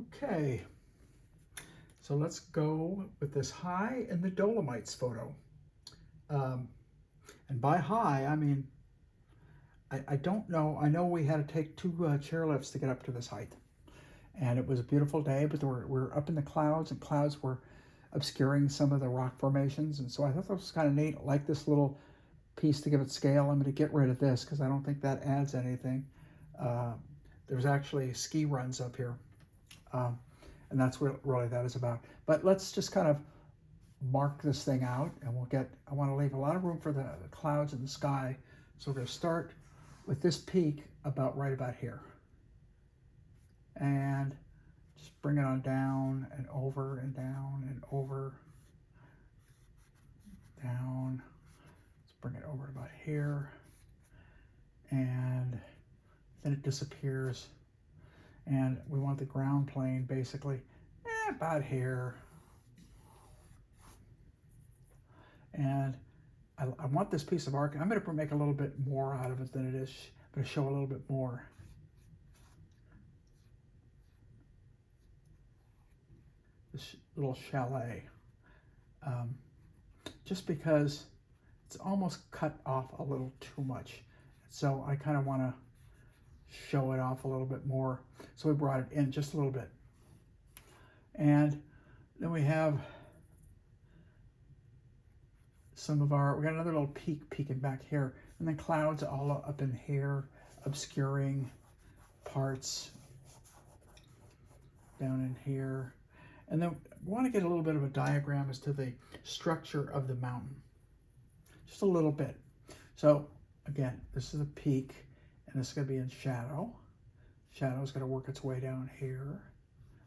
Okay, so let's go with this high in the Dolomites photo. And by high, I mean, I don't know. I know we had to take two chairlifts to get up to this height. And it was a beautiful day, but we're up in the clouds, and clouds were obscuring some of the rock formations. And so I thought that was kind of neat. I like this little piece to give it scale. I'm going to get rid of this because I don't think that adds anything. There's actually ski runs up here. And that's what really that is about. But let's just kind of mark this thing out, and I want to leave a lot of room for the clouds in the sky. So we're going to start with this peak right about here. And just bring it on down and over and down and over, down. Let's bring it over about here. And then it disappears. And we want the ground plane basically about here. And I want this piece of arc. I'm going to make a little bit more out of it than it is. I'm going to show a little bit more. This little chalet. Just because it's almost cut off a little too much. So I kind of want to show it off a little bit more. So we brought it in just a little bit. And then we have we got another little peak peeking back here, and then clouds all up in here, obscuring parts down in here. And then we want to get a little bit of a diagram as to the structure of the mountain, just a little bit. So again, this is a peak, and this is going to be in shadow. Shadow is going to work its way down here.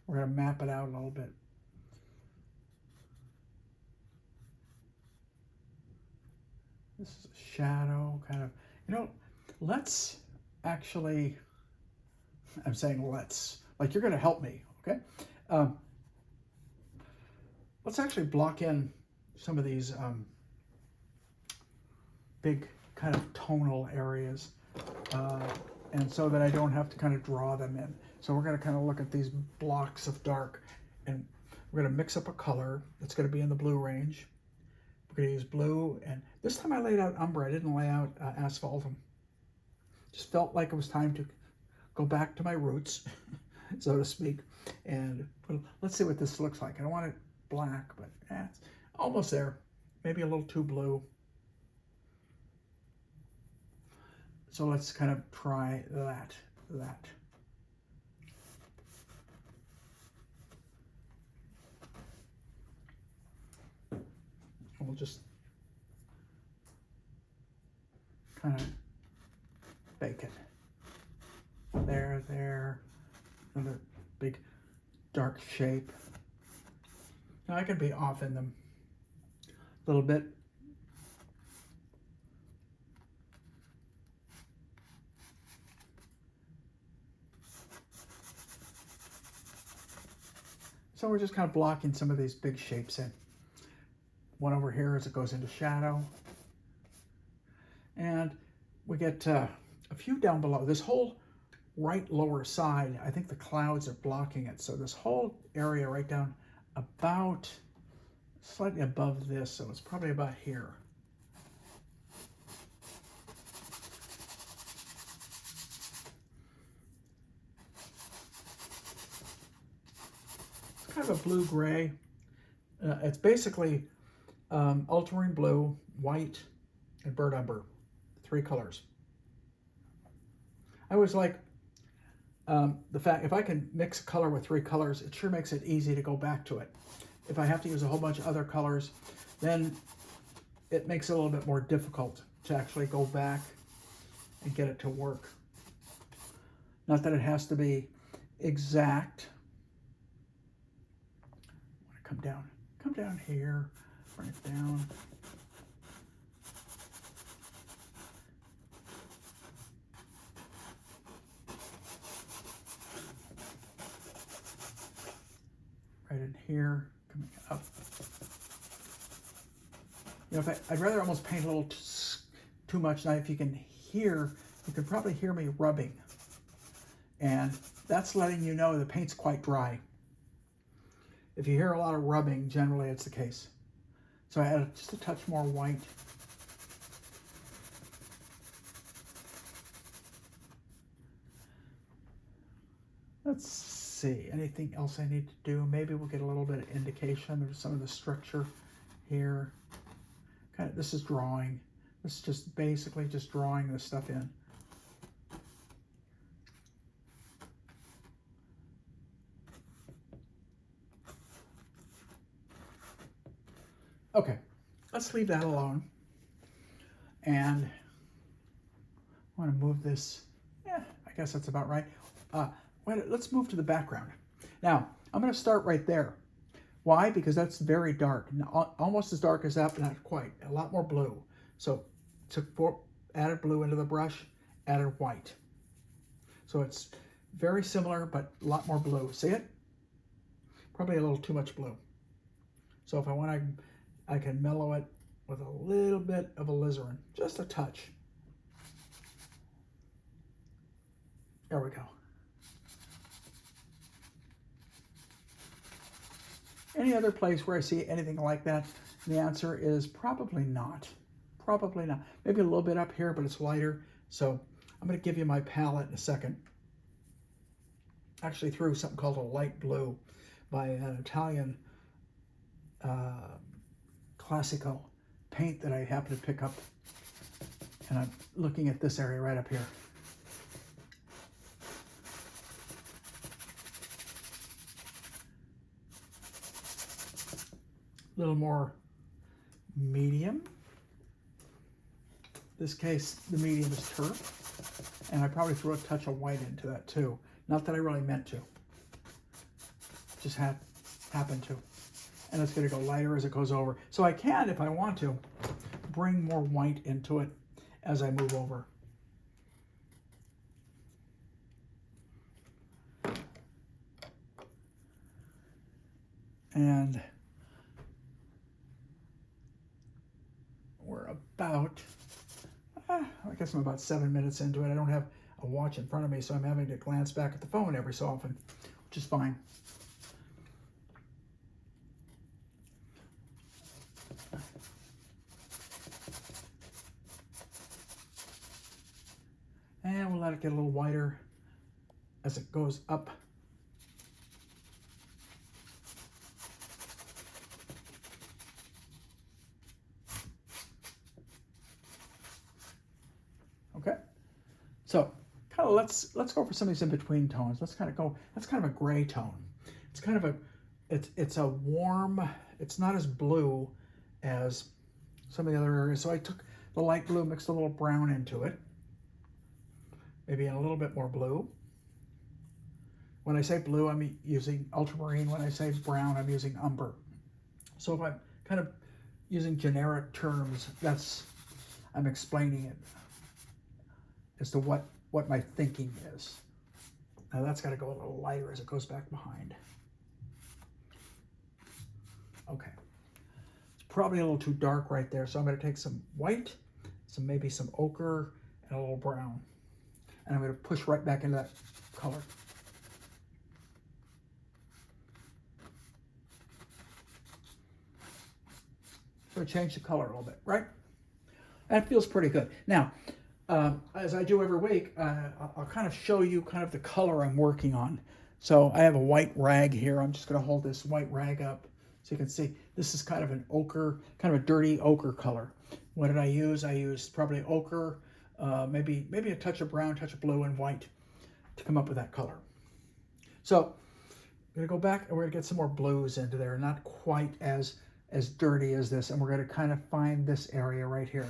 We're going to map it out a little bit. This is a shadow, kind of, let's actually, I'm saying let's, like you're going to help me, okay? Let's actually block in some of these big kind of tonal areas, and so that I don't have to kind of draw them in. So we're going to kind of look at these blocks of dark, and we're going to mix up a color that's going to be in the blue range. We're going to use blue, and this time I laid out umber. I didn't lay out asphaltum. Just felt like it was time to go back to my roots, so to speak. And let's see what this looks like. I don't want it black, but it's almost there. Maybe a little too blue. So let's kind of try that. We'll just kind of bake it. There, another big dark shape. Now I can be off in them a little bit. So we're just kind of blocking some of these big shapes in. One over here as it goes into shadow. And we get a few down below. This whole right lower side, I think the clouds are blocking it. So this whole area right down about slightly above this, so it's probably about here. It's kind of a blue-gray. It's basically ultramarine blue, white, and burnt umber, 3 colors. I always like the fact if I can mix a color with 3 colors, it sure makes it easy to go back to it. If I have to use a whole bunch of other colors, then it makes it a little bit more difficult to actually go back and get it to work. Not that it has to be exact. I want to come down here, bring it down. Right in here, coming up. I'd rather almost paint a little too much. Now, if you can hear, you can probably hear me rubbing. And that's letting you know the paint's quite dry. If you hear a lot of rubbing, generally it's the case. So I added just a touch more white. Let's see, anything else I need to do? Maybe we'll get a little bit of indication of some of the structure here. Kind of, this is drawing. This is just basically just drawing this stuff in. Okay, let's leave that alone. And I want to move this. Yeah, I guess that's about right. Let's move to the background. Now, I'm going to start right there. Why? Because that's very dark. Almost as dark as that, but not quite. A lot more blue. So, added blue into the brush, added white. So it's very similar, but a lot more blue. See it? Probably a little too much blue. So if I want to, I can mellow it with a little bit of alizarin, just a touch. There we go. Any other place where I see anything like that? The answer is probably not. Probably not. Maybe a little bit up here, but it's lighter. So I'm going to give you my palette in a second. Actually threw something called a light blue by an Italian Classico paint that I happened to pick up. And I'm looking at this area right up here. A little more medium. In this case, the medium is turf. And I probably threw a touch of white into that too. Not that I really meant to. Just happened to. And it's going to go lighter as it goes over. So I can, if I want to, bring more white into it as I move over. And we're about, I guess I'm about 7 minutes into it. I don't have a watch in front of me, so I'm having to glance back at the phone every so often, which is fine. And we'll let it get a little whiter as it goes up. Okay, so kind of let's go for some of these in between tones. Let's kind of go. That's kind of a gray tone. It's kind of a it's a warm. It's not as blue as some of the other areas. So I took the light blue, mixed a little brown into it. Maybe a little bit more blue. When I say blue, I'm using ultramarine. When I say brown, I'm using umber. So if I'm kind of using generic terms, I'm explaining it as to what my thinking is. Now that's got to go a little lighter as it goes back behind. Okay. It's probably a little too dark right there, so I'm going to take some white, maybe some ochre, and a little brown. And I'm going to push right back into that color. So change the color a little bit, right? That feels pretty good. Now, as I do every week, I'll kind of show you kind of the color I'm working on. So I have a white rag here. I'm just going to hold this white rag up so you can see. This is kind of an ochre, kind of a dirty ochre color. What did I use? I used probably ochre, maybe a touch of brown, touch of blue, and white to come up with that color. So I'm going to go back and we're going to get some more blues into there. Not quite as dirty as this. And we're going to kind of find this area right here.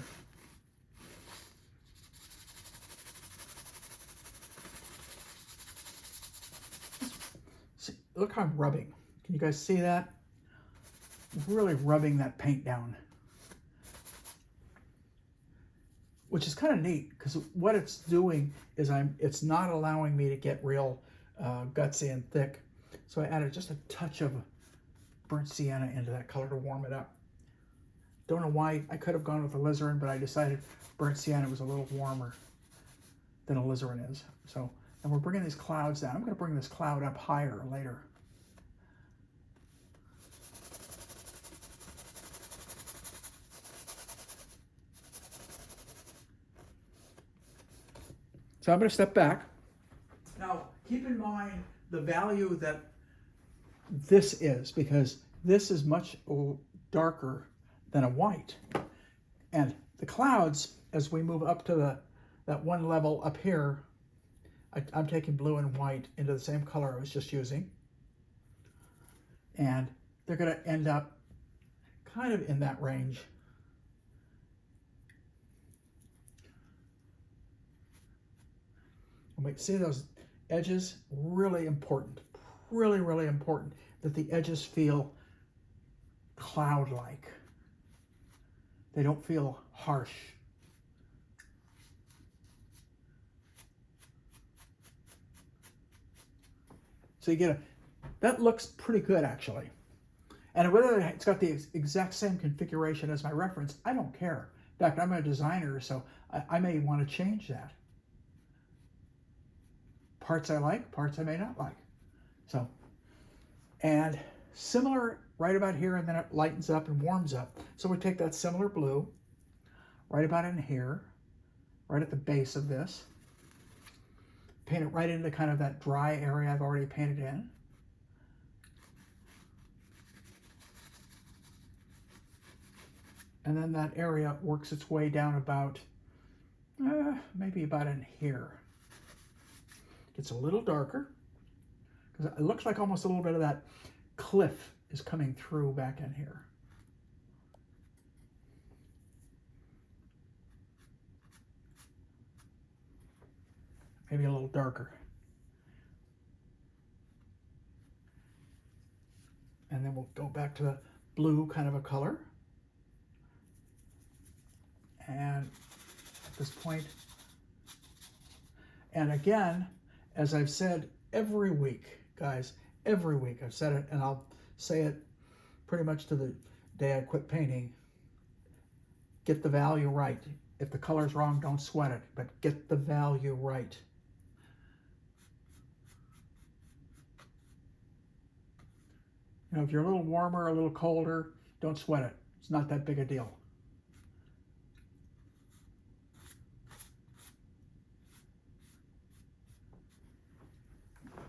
See, look how I'm rubbing. Can you guys see that? I'm really rubbing that paint down. Which is kind of neat because what it's doing is it's not allowing me to get real gutsy and thick. So I added just a touch of burnt sienna into that color to warm it up. Don't know why. I could have gone with alizarin, but I decided burnt sienna was a little warmer than alizarin is. So And we're bringing these clouds down. I'm going to bring this cloud up higher later. So I'm going to step back. Now, keep in mind the value that this is, because this is much darker than a white. And the clouds, as we move up to that one level up here, I'm taking blue and white into the same color I was just using. And they're going to end up kind of in that range. And we see those edges, really important, really, really important that the edges feel cloud-like. They don't feel harsh. So you get that looks pretty good actually. And whether it's got the exact same configuration as my reference, I don't care. In fact, I'm a designer, so I may want to change that. Parts I like, parts I may not like. So, and similar right about here, and then it lightens up and warms up. So we take that similar blue, right about in here, right at the base of this, paint it right into kind of that dry area I've already painted in. And then that area works its way down about, maybe about in here. Gets a little darker, because it looks like almost a little bit of that cliff is coming through back in here. Maybe a little darker. And then we'll go back to the blue kind of a color. And at this point, and again, as I've said every week, guys, every week I've said it, and I'll say it pretty much to the day I quit painting. Get the value right. If the color's wrong, don't sweat it, but get the value right. You know, if you're a little warmer, a little colder, don't sweat it. It's not that big a deal.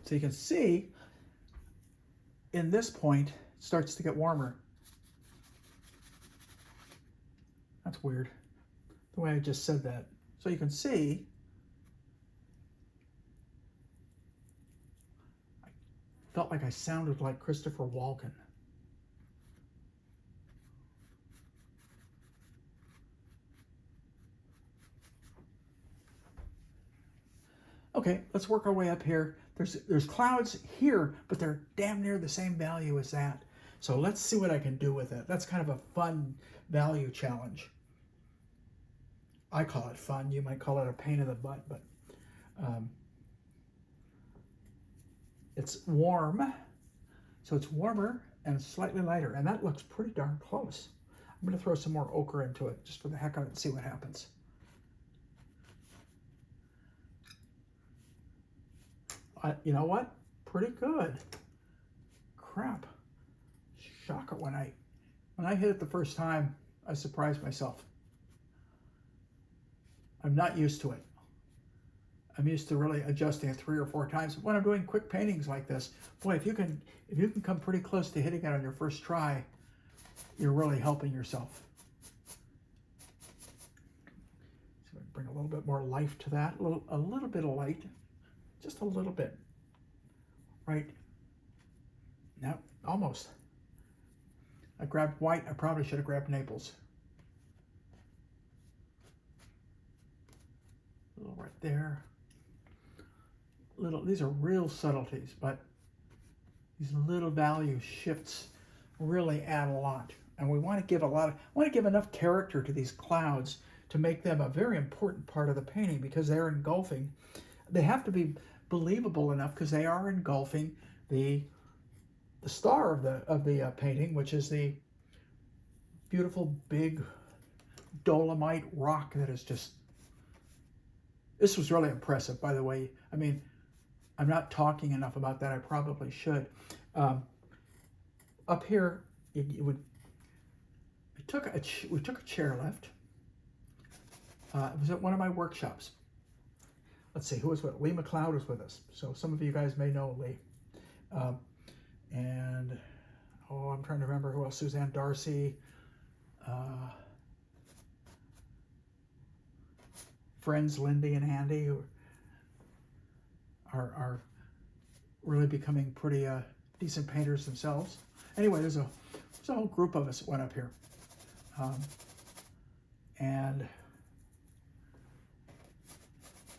So you can see in this point, it starts to get warmer. That's weird, the way I just said that. So you can see, I felt like I sounded like Christopher Walken. Okay, let's work our way up here. There's clouds here, but they're damn near the same value as that. So let's see what I can do with it. That's kind of a fun value challenge. I call it fun. You might call it a pain in the butt, but it's warm. So it's warmer and slightly lighter, and that looks pretty darn close. I'm going to throw some more ochre into it just for the heck of it and see what happens. You know what? Pretty good. Crap. Shocker. When I hit it the first time, I surprised myself. I'm not used to it. I'm used to really adjusting it 3 or 4 times. When I'm doing quick paintings like this, boy, if you can come pretty close to hitting it on your first try, you're really helping yourself. So bring a little bit more life to that. A little bit of light. Just a little bit. Right? No, almost. I grabbed white. I probably should have grabbed Naples. A little right there. These are real subtleties, but these little value shifts really add a lot. And we want to give enough character to these clouds to make them a very important part of the painting, because they're engulfing. They have to be believable enough because they are engulfing the star of the painting, which is the beautiful big Dolomite rock that is just. This was really impressive, by the way. I mean, I'm not talking enough about that. I probably should. Up here, we took a chairlift. It was at one of my workshops. Let's see, who was with Lee McLeod was with us. So some of you guys may know Lee. And I'm trying to remember who else. Suzanne Darcy. Friends Lindy and Andy, who are really becoming pretty decent painters themselves. Anyway, there's a whole group of us that went up here. And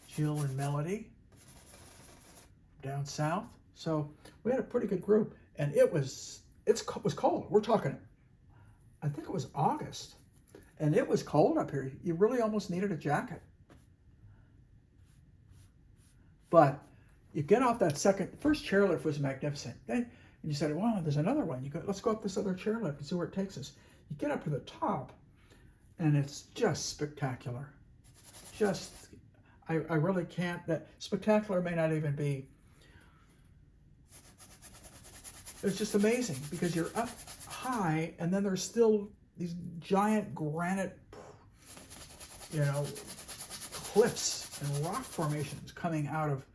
Jill and Melody down south. So we had a pretty good group, and it was cold. We're talking, I think it was August, and it was cold up here. You really almost needed a jacket. But you get off that first chairlift was magnificent. Then you said, wow, there's another one. Let's go up this other chairlift and see where it takes us. You get up to the top, and it's just spectacular. I really can't. That spectacular may not even be. It's just amazing because you're up high, and then there's still these giant granite, cliffs and rock formations coming out of,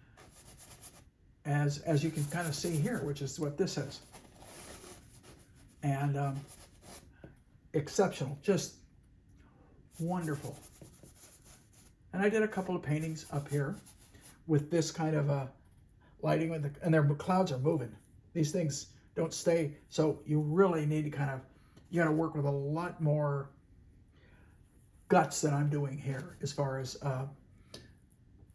as you can kind of see here, which is what this is. And exceptional, just wonderful. And I did a couple of paintings up here with this kind of lighting, and their clouds are moving. These things don't stay, so you really need to you got to work with a lot more guts than I'm doing here as far as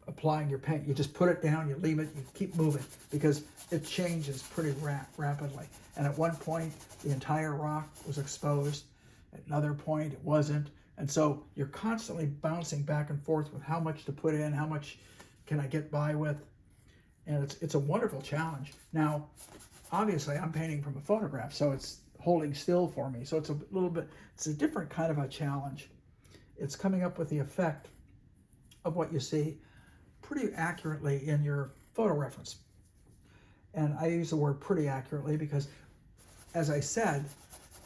applying your paint. You just put it down, you leave it, you keep moving, because it changes pretty rapidly. And at one point, the entire rock was exposed. At another point, it wasn't. And so you're constantly bouncing back and forth with how much to put in, how much can I get by with. And it's a wonderful challenge. Now, obviously, I'm painting from a photograph, so it's holding still for me. So it's a different kind of a challenge. It's coming up with the effect of what you see pretty accurately in your photo reference. And I use the word pretty accurately because, as I said,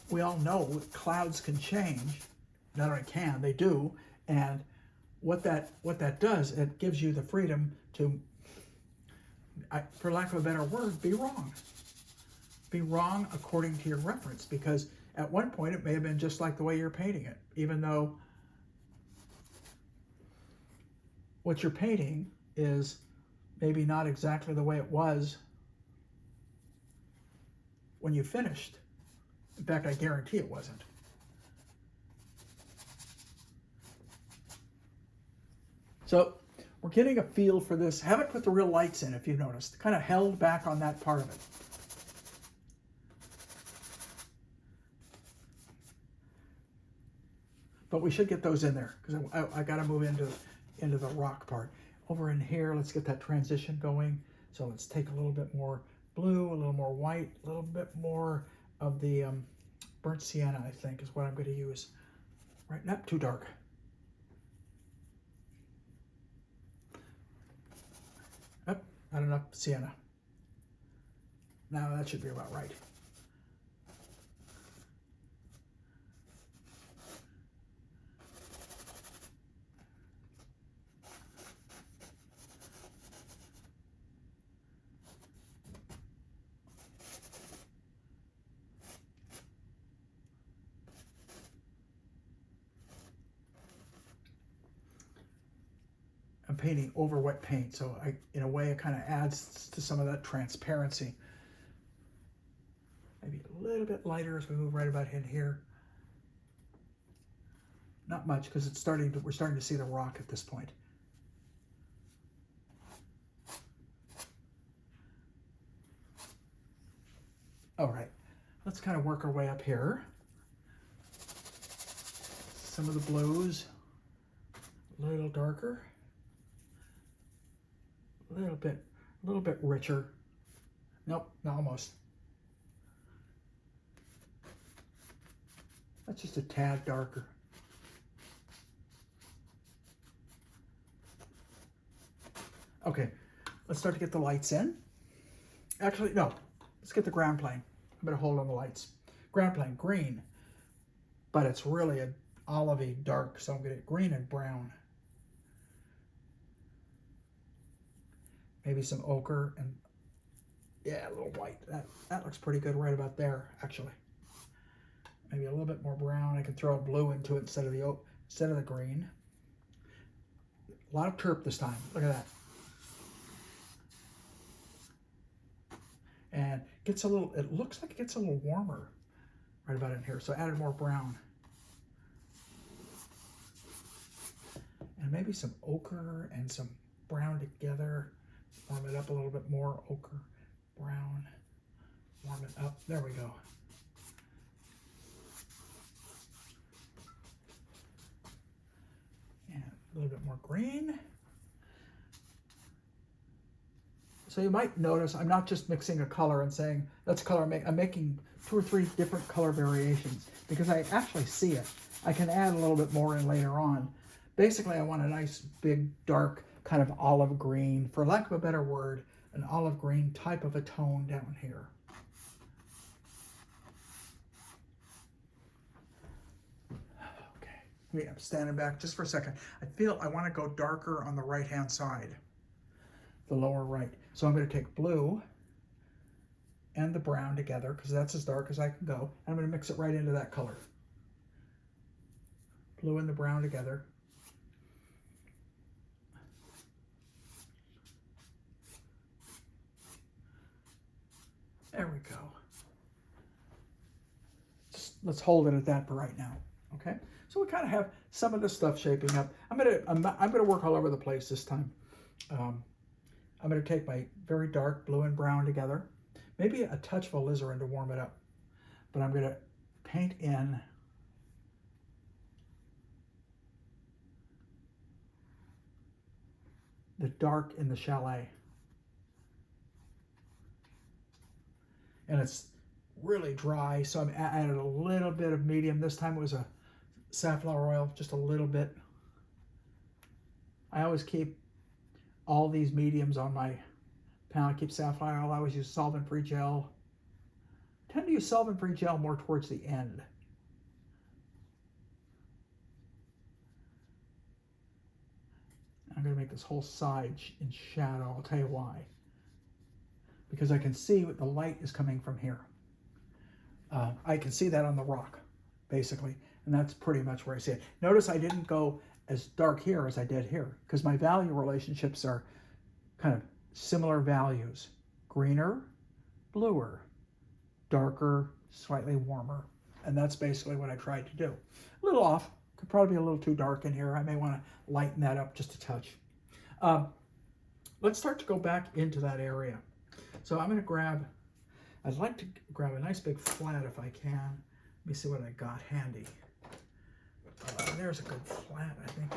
we all know clouds can change. Not only can, they do. And what that does, it gives you the freedom to, for lack of a better word, be wrong. Be wrong according to your reference, because at one point it may have been just like the way you're painting it, even though what you're painting is maybe not exactly the way it was when you finished. In fact, I guarantee it wasn't. So we're getting a feel for this. Haven't put the real lights in, if you've noticed. Kind of held back on that part of it. But we should get those in there, because I got to move into the rock part. Over in here, let's get that transition going. So let's take a little bit more blue, a little more white, a little bit more of the burnt sienna, I think, is what I'm going to use. Right, not too dark. Oh, not enough sienna. Now that should be about right. I'm painting over wet paint, so in a way it kind of adds to some of that transparency. Maybe a little bit lighter as we move right about in here. Not much, because we're starting to see the rock at this point. All right, let's kind of work our way up here. Some of the blues, a little darker. A little bit richer. Nope, not almost. That's just a tad darker. Okay, let's start to get the lights in. Actually, no, let's get the ground plane. I'm going to hold on the lights. Ground plane, green, but it's really an olivey dark, so I'm going to get green and brown. Maybe some ochre and, yeah, a little white. That looks pretty good right about there, actually. Maybe a little bit more brown. I can throw a blue into it instead of the green. A lot of turp this time. Look at that. And gets a little, it looks like it gets a little warmer right about in here. So I added more brown. And maybe some ochre and some brown together. Warm it up a little bit more. Ochre, brown. Warm it up. There we go. And a little bit more green. So you might notice I'm not just mixing a color and saying, that's color. I'm making 2 or 3 different color variations because I actually see it. I can add a little bit more in later on. Basically, I want a nice, big, dark, kind of olive green, for lack of a better word, an olive green type of a tone down here. Okay, wait, I'm standing back just for a second. I want to go darker on the right-hand side, the lower right. So I'm going to take blue and the brown together because that's as dark as I can go. I'm going to mix it right into that color. Blue and the brown together. There we go. Let's hold it at that for right now. Okay. So we kind of have some of this stuff shaping up. I'm gonna work all over the place this time. I'm gonna take my very dark blue and brown together, maybe a touch of alizarin to warm it up, but I'm gonna paint in the dark in the chalet. And it's really dry, so I added a little bit of medium. This time it was a safflower oil, just a little bit. I always keep all these mediums on my pan. I keep safflower oil. I always use solvent-free gel. I tend to use solvent-free gel more towards the end. I'm going to make this whole side in shadow. I'll tell you why. Because I can see what the light is coming from here. I can see that on the rock, basically, and that's pretty much where I see it. Notice I didn't go as dark here as I did here, because my value relationships are kind of similar values. Greener, bluer, darker, slightly warmer, and that's basically what I tried to do. A little off, could probably be a little too dark in here. I may want to lighten that up just a touch. Let's start to go back into that area. So I'm going to I'd like to grab a nice big flat if I can. Let me see what I got handy. There's a good flat, I think.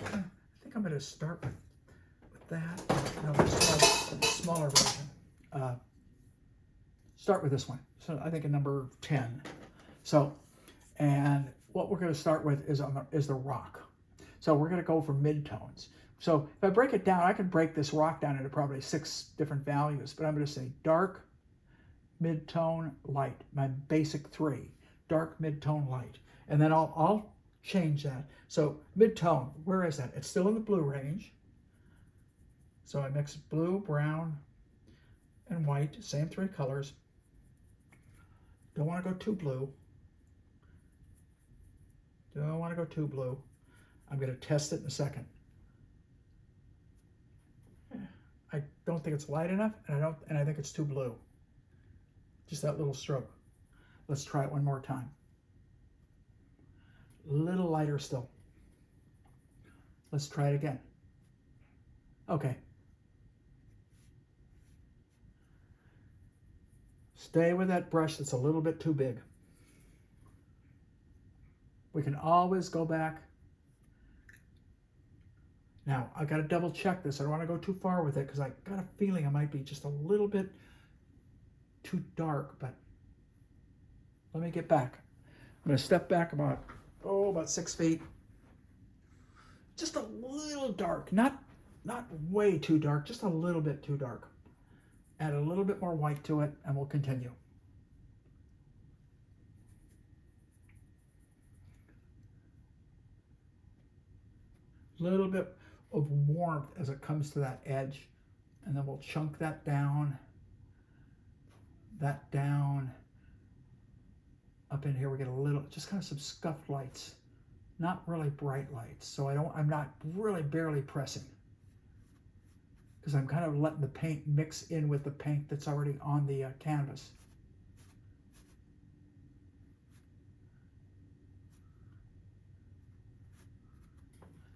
I think I'm going to start with that. No, the smaller version. Start with this one. So I think a number 10. So, and what we're going to start with is the rock. So we're going to go for midtones. So if I break it down, I can break this rock down into probably 6 different values, but I'm going to say dark, mid-tone, light, my basic 3, dark, mid-tone, light. And then I'll change that. So mid-tone, where is that? It's still in the blue range. So I mix blue, brown, and white, same 3 colors. Don't want to go too blue. Don't want to go too blue. I'm going to test it in a second. I don't think it's light enough, and I think it's too blue. Just that little stroke. Let's try it one more time. A little lighter still. Let's try it again. Okay. Stay with that brush that's a little bit too big. We can always go back. Now, I've got to double check this. I don't want to go too far with it because I got a feeling I might be just a little bit too dark, but let me get back. I'm going to step back about 6 feet. Just a little dark, not not way too dark, just a little bit too dark. Add a little bit more white to it, and we'll continue. A little bit of warmth as it comes to that edge, and then we'll chunk that down, Up in here we get a little, just kind of some scuffed lights, not really bright lights. So I'm not really barely pressing, because I'm kind of letting the paint mix in with the paint that's already on the canvas.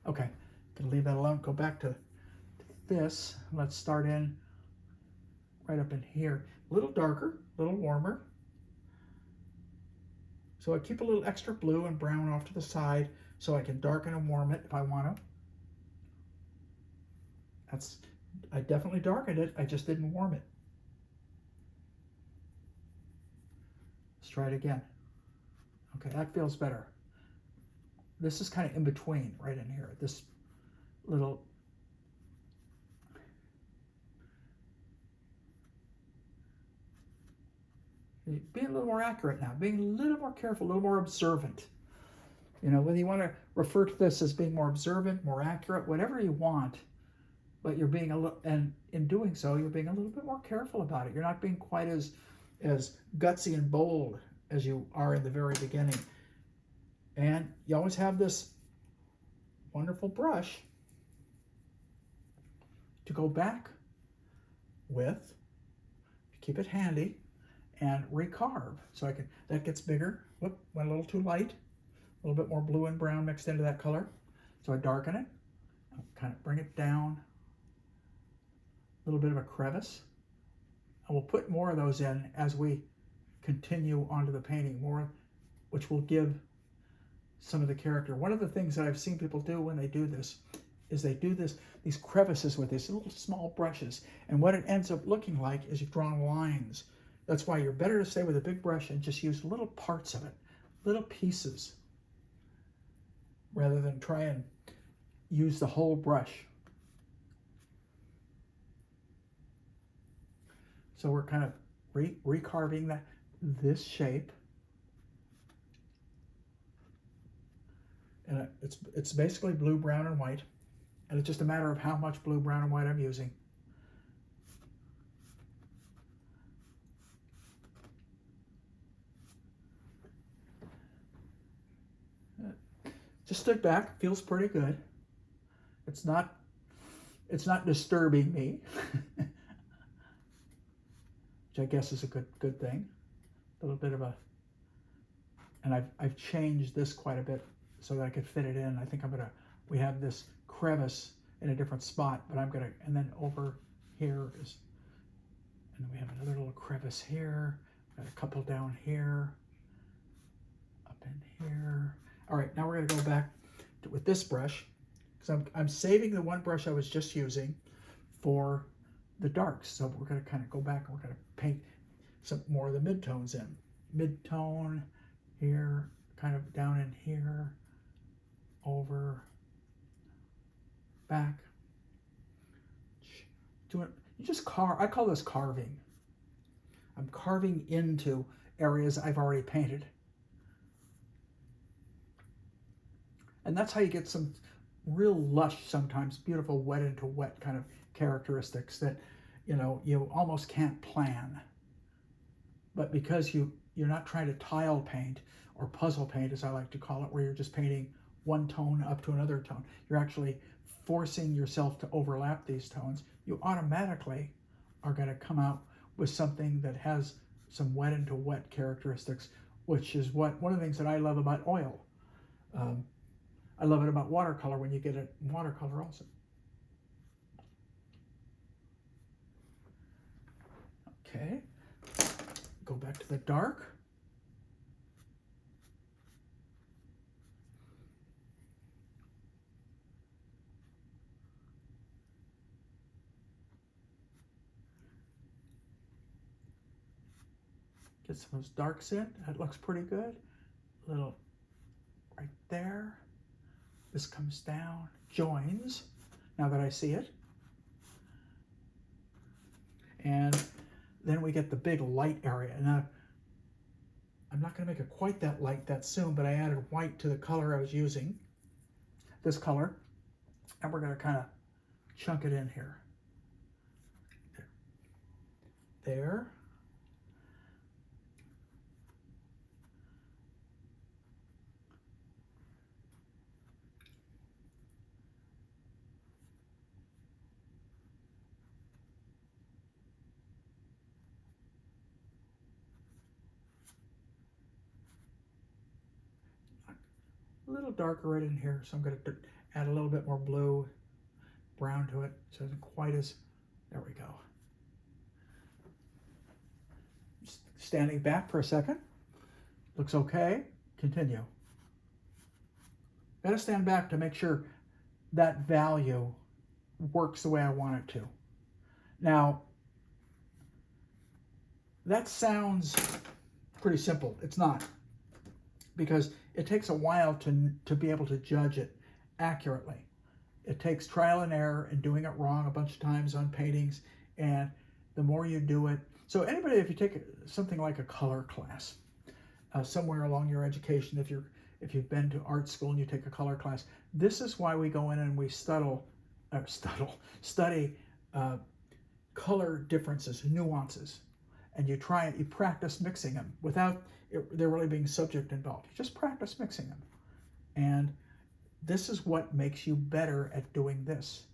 Okay, gonna leave that alone. Go back to this. Let's start in right up in here. A little darker, a little warmer. So I keep a little extra blue and brown off to the side so I can darken and warm it if I want to. I definitely darkened it, I just didn't warm it. Let's try it again. Okay, that feels better. This is kind of in between right in here. This little, being a little more accurate now, being a little more careful, a little more observant. You know, whether you want to refer to this as being more observant, more accurate, whatever you want, but you're being a little, and in doing so, you're being a little bit more careful about it. You're not being quite as gutsy and bold as you are in the very beginning. And you always have this wonderful brush to go back with, keep it handy, and recarve. So that gets bigger. Whoop, went a little too light. A little bit more blue and brown mixed into that color. So I darken it, I'll kind of bring it down, a little bit of a crevice. And we'll put more of those in as we continue onto the painting, more, which will give some of the character. One of the things that I've seen people do when they do this is they do these crevices with these little small brushes, and what it ends up looking like is you've drawn lines. That's why you're better to stay with a big brush and just use little parts of it, little pieces, rather than try and use the whole brush. So we're kind of recarving this shape. And it's basically blue, brown, and white. And it's just a matter of how much blue, brown, and white I'm using. Just stood back, feels pretty good. It's not disturbing me, which I guess is a good thing. A little bit of and I've changed this quite a bit so that I could fit it in. I think we have this crevice in a different spot, but and then over here and then we have another little crevice here, got a couple down here, up in here. All right, now we're gonna go back with this brush, because I'm saving the one brush I was just using for the darks. So we're gonna kind of go back and we're gonna paint some more of the midtones in. Mid-tone here, kind of down in here, over, back. I call this carving. I'm carving into areas I've already painted. And that's how you get some real lush, sometimes beautiful wet into wet kind of characteristics that, you almost can't plan. But because you're not trying to tile paint or puzzle paint, as I like to call it, where you're just painting one tone up to another tone, you're actually forcing yourself to overlap these tones. You automatically are going to come out with something that has some wet into wet characteristics, which is one of the things that I love about oil. I love it about watercolor when you get it in watercolor also. Okay, go back to the dark. Get some of those darks in. That looks pretty good. A little right there. This comes down, joins. now that I see it. And then we get the big light area. Now, I'm not going to make it quite that light that soon, but I added white to the color I was using, this color, and we're going to kind of chunk it in here. There. A little darker right in here, so I'm going to add a little bit more blue, brown to it, so it isn't quite as, there we go. Just standing back for a second, looks okay, continue. Got to stand back to make sure that value works the way I want it to. Now, that sounds pretty simple. It's not, because it takes a while to be able to judge it accurately. It takes trial and error and doing it wrong a bunch of times on paintings, and the more you do it. So anybody, if you take something like a color class, somewhere along your education, if you've been to art school and you take a color class, this is why we go in and we study color differences, nuances, and you practice mixing them without there really being subject involved. You just practice mixing them, and this is what makes you better at doing this,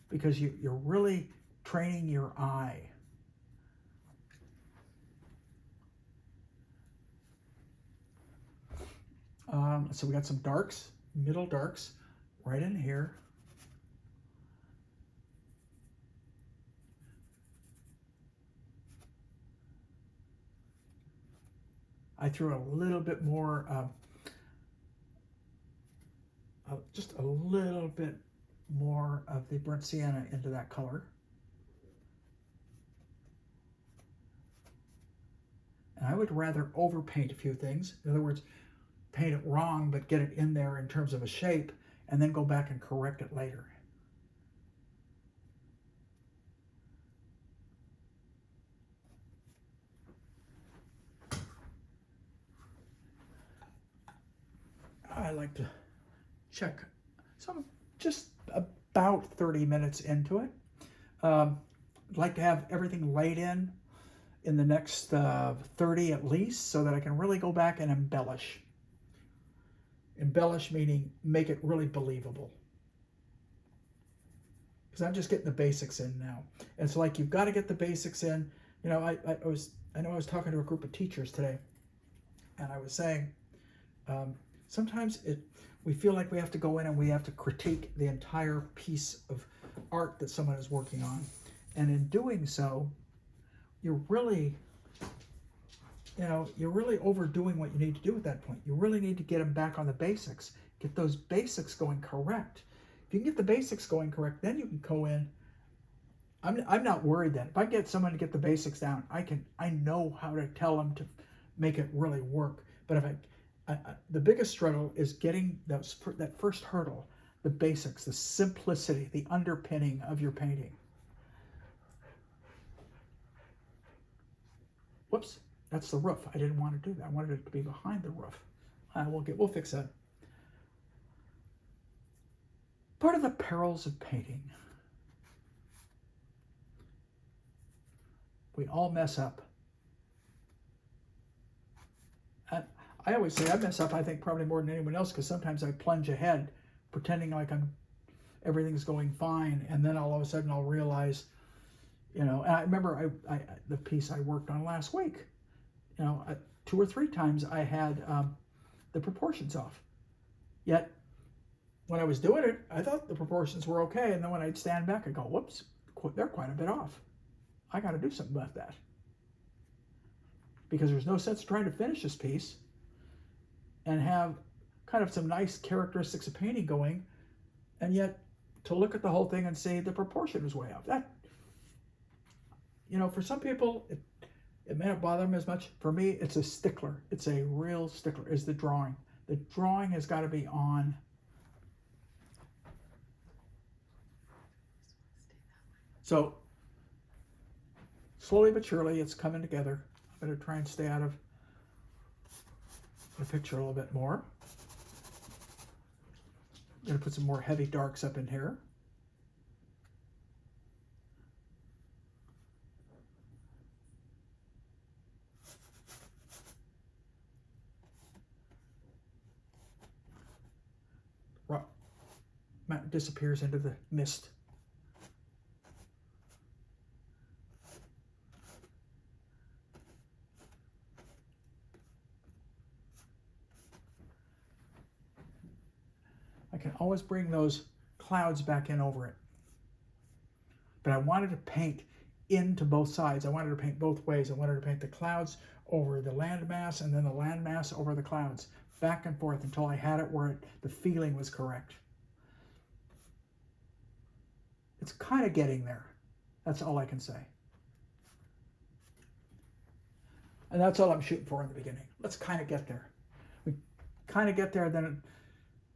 because you're really training your eye. So we got some darks, middle darks, right in here. I threw a little bit more, just a little bit more of the burnt sienna into that color. And I would rather overpaint a few things. In other words, paint it wrong, but get it in there in terms of a shape, and then go back and correct it later. I like to check. So I'm just about 30 minutes into it. I'd like to have everything laid in the next 30 at least, so that I can really go back and embellish. Embellish meaning make it really believable. Because I'm just getting the basics in now. And it's like, you've got to get the basics in. You know, I know I was talking to a group of teachers today, and I was saying, sometimes we feel like we have to go in and we have to critique the entire piece of art that someone is working on. And in doing so, you're really overdoing what you need to do at that point. You really need to get them back on the basics. Get those basics going correct. If you can get the basics going correct, then you can go in. I'm not worried then. If I get someone to get the basics down, I know how to tell them to make it really work. But if the biggest struggle is getting that first hurdle, the basics, the simplicity, the underpinning of your painting. Whoops, that's the roof. I didn't want to do that. I wanted it to be behind the roof. We'll fix that. Part of the perils of painting. We all mess up. I always say I mess up, I think, probably more than anyone else, because sometimes I plunge ahead, pretending like everything's going fine, and then all of a sudden I'll realize, and I remember the piece I worked on last week, 2 or 3 times I had the proportions off. Yet, when I was doing it, I thought the proportions were okay, and then when I'd stand back, I'd go, whoops, they're quite a bit off. I got to do something about that. Because there's no sense trying to finish this piece and have kind of some nice characteristics of painting going, and yet to look at the whole thing and say the proportion was way off. That, for some people, it may not bother them as much. For me, it's a stickler. It's a real stickler, is the drawing. The drawing has got to be on. So slowly but surely it's coming together. I'm going to try and stay out of the picture a little bit more. I'm going to put some more heavy darks up in here. Disappears into the mist. I can always bring those clouds back in over it. But I wanted to paint into both sides. I wanted to paint both ways. I wanted to paint the clouds over the landmass and then the landmass over the clouds, back and forth until I had it where the feeling was correct. It's kind of getting there. That's all I can say. And that's all I'm shooting for in the beginning. Let's kind of get there. We kind of get there, then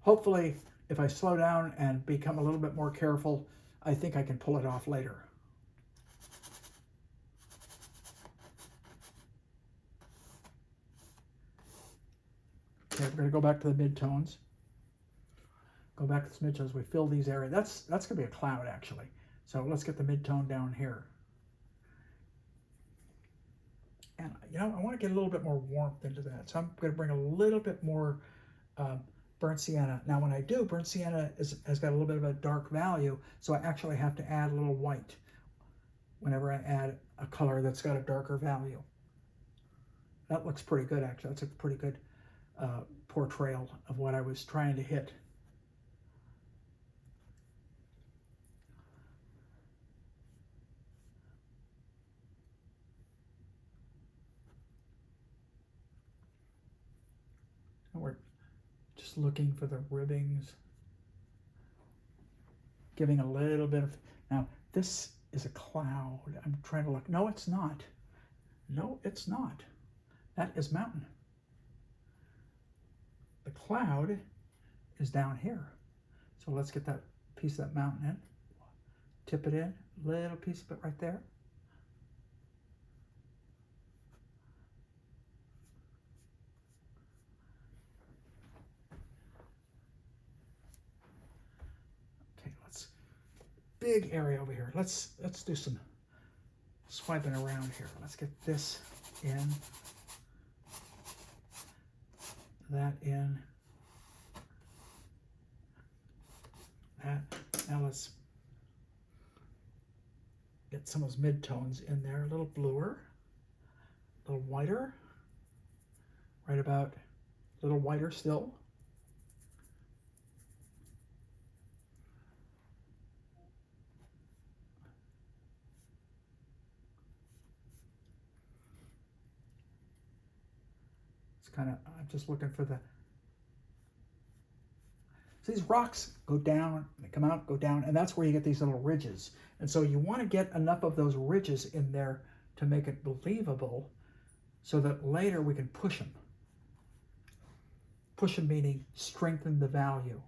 hopefully if I slow down and become a little bit more careful, I think I can pull it off later. Okay, we're going to go back to the midtones. Go back to the midtones. We fill these areas. That's going to be a cloud, actually. So let's get the midtone down here. And, you know, I want to get a little bit more warmth into that. So I'm going to bring a little bit more burnt sienna. Now, when I do, burnt sienna has got a little bit of a dark value, so I actually have to add a little white whenever I add a color that's got a darker value. That looks pretty good, actually. That's a pretty good portrayal of what I was trying to hit. And we're just looking for the ribbings, giving a little bit of, now this is a cloud. I'm trying to look, no it's not. No it's not. That is mountain. The cloud is down here. So let's get that piece of that mountain in. Tip it in, little piece of it right there. Okay, big area over here. Let's do some swiping around here. Let's get this in, that in, that. Now let's get some of those midtones in there, a little bluer, a little whiter, right about a little whiter still. Kind of, I'm just looking for the, so these rocks go down, they come out, go down, and that's where you get these little ridges. And so you want to get enough of those ridges in there to make it believable so that later we can push them. Push them meaning strengthen the value.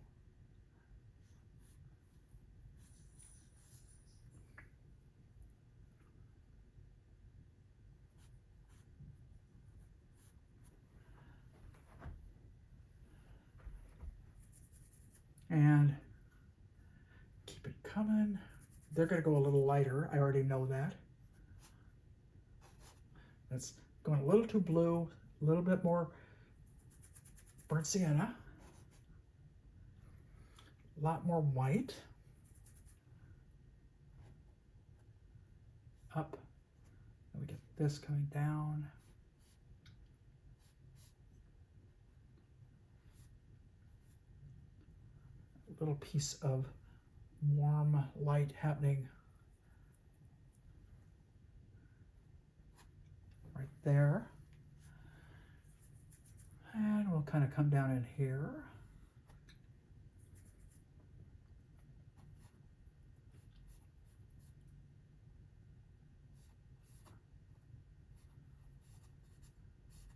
And keep it coming. They're going to go a little lighter. I already know that. That's going a little too blue, a little bit more burnt sienna, a lot more white. Up. And we get this coming down. Little piece of warm light happening right there. And we'll kind of come down in here.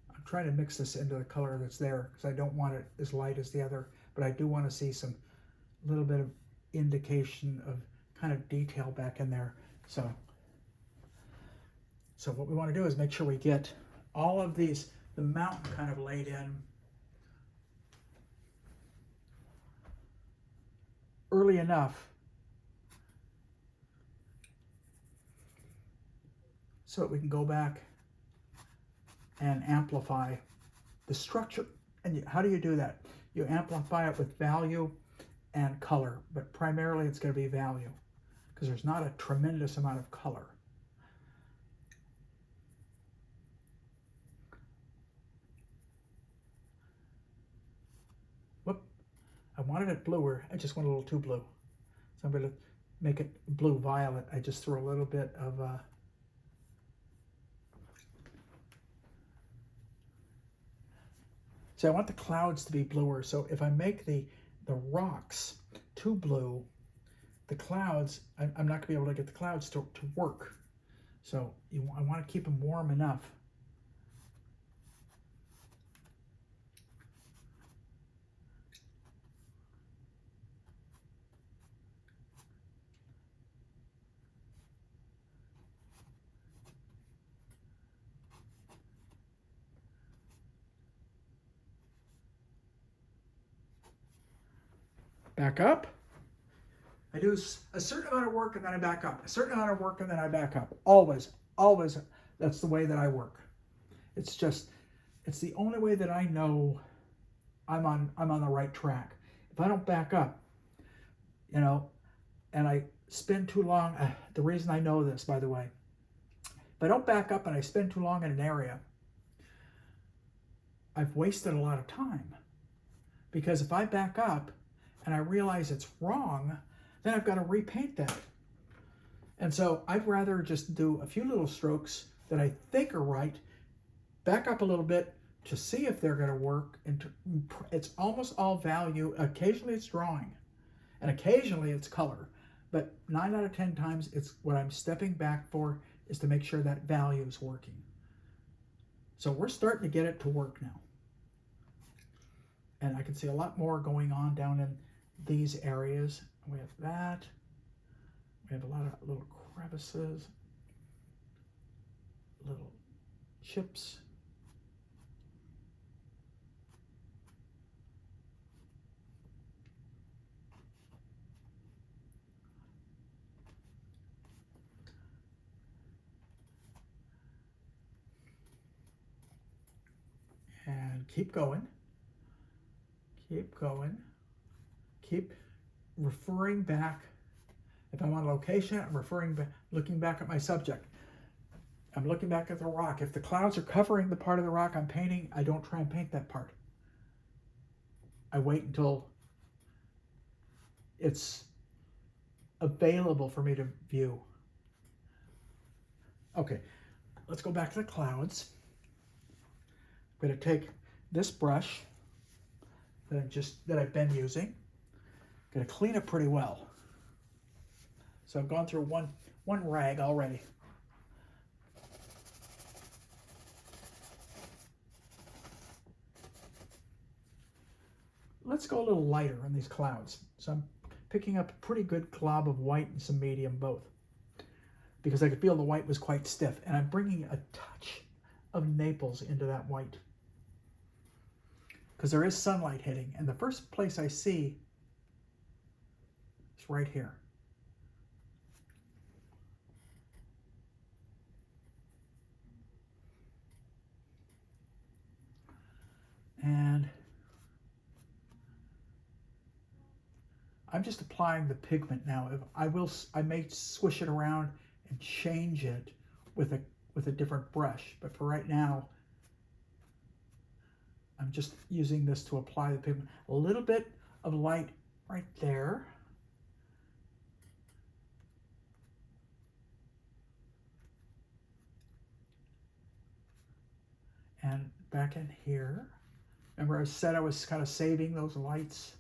I'm trying to mix this into the color that's there because I don't want it as light as the other, but I do want to see some little bit of indication of kind of detail back in there. So what we want to do is make sure we get all of these, the mountain kind of laid in early enough so that we can go back and amplify the structure. And how do you do that? You amplify it with value and color, but primarily it's going to be value because there's not a tremendous amount of color. Whoop, I wanted it bluer. I just went a little too blue. So I'm going to make it blue violet. I just threw a little bit of so I want the clouds to be bluer. So if I make the rocks too blue, the clouds, I'm not going to be able to get the clouds to work. So I want to keep them warm enough. Back up. I do a certain amount of work and then I back up. A certain amount of work and then I back up. Always, always. That's the way that I work. It's the only way that I know I'm on the right track. If I don't back up, and I spend too long, the reason I know this, by the way, if I don't back up and I spend too long in an area, I've wasted a lot of time. Because if I back up and I realize it's wrong, then I've got to repaint that. And so I'd rather just do a few little strokes that I think are right, back up a little bit to see if they're going to work. And it's almost all value. Occasionally it's drawing, and occasionally it's color. But 9 out of 10 times, it's what I'm stepping back for is to make sure that value is working. So we're starting to get it to work now. And I can see a lot more going on down in these areas. We have that. We have a lot of little crevices, little chips. And keep going. Keep going. Keep referring back. If I'm on location, I'm referring back, looking back at my subject. I'm looking back at the rock. If the clouds are covering the part of the rock I'm painting, I don't try and paint that part. I wait until it's available for me to view. Okay, let's go back to the clouds. I'm going to take this brush that I've been using. I'm going to clean it pretty well. So I've gone through one rag already. Let's go a little lighter on these clouds. So I'm picking up a pretty good glob of white and some medium both, because I could feel the white was quite stiff, and I'm bringing a touch of Naples into that white because there is sunlight hitting, and the first place I see is right here. And I'm just applying the pigment now. I may swish it around and change it with a different brush, but for right now, I'm just using this to apply the pigment. A little bit of light right there. And back in here. Remember I said I was kind of saving those lights?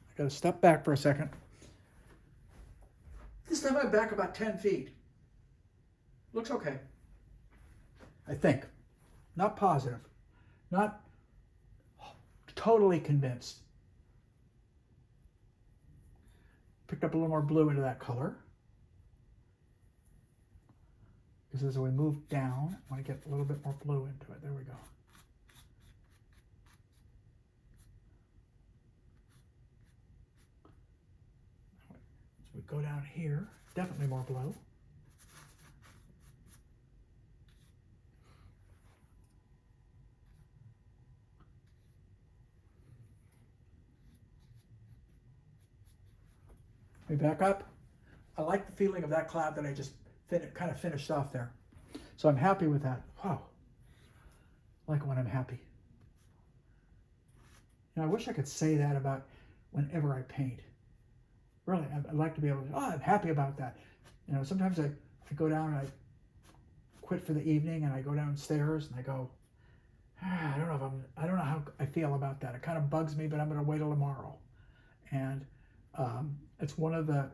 I got to step back for a second. This time I'm back about 10 feet. Looks okay. I think. Not positive. Not totally convinced. Picked up a little more blue into that color. Because as we move down, I want to get a little bit more blue into it. There we go. So we go down here, definitely more blue. We back up. I like the feeling of that cloud that I just kind of finished off there. So I'm happy with that. Wow. I like when I'm happy. I wish I could say that about whenever I paint. Really, I'd like to be able to, I'm happy about that. Sometimes I go down and I quit for the evening and I go downstairs and I go, I don't know how I feel about that. It kind of bugs me, but I'm going to wait till tomorrow. And it's one of the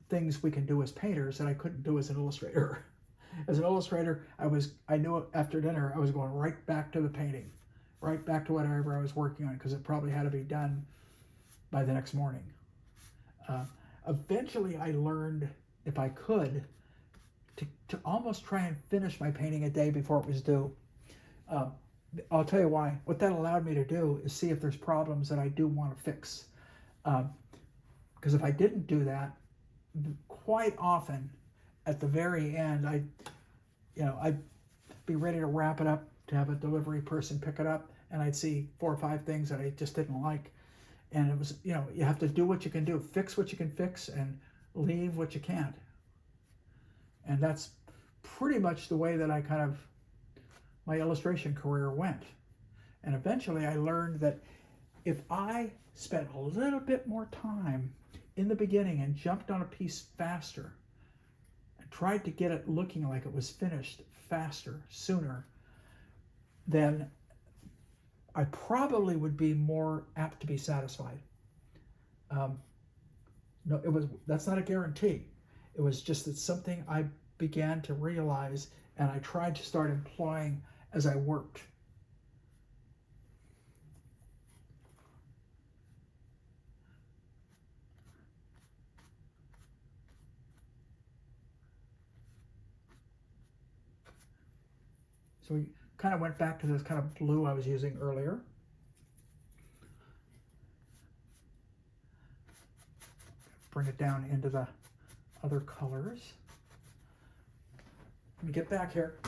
things we can do as painters that I couldn't do as an illustrator. As an illustrator, I knew after dinner I was going right back to the painting, right back to whatever I was working on, because it probably had to be done by the next morning. Eventually I learned, if I could, to almost try and finish my painting a day before it was due. I'll tell you why. What that allowed me to do is see if there's problems that I do want to fix. Because if I didn't do that, quite often at the very end, I'd be ready to wrap it up to have a delivery person pick it up, and I'd see 4 or 5 things that I just didn't like. And it was, you have to do what you can do, fix what you can fix, and leave what you can't. And that's pretty much the way that my illustration career went. And eventually I learned that if I spent a little bit more time in the beginning and jumped on a piece faster and tried to get it looking like it was finished faster, sooner, then I probably would be more apt to be satisfied. That's not a guarantee. It was just that something I began to realize and I tried to start employing as I worked. So we kind of went back to this kind of blue I was using earlier. Bring it down into the other colors. Let me get back here.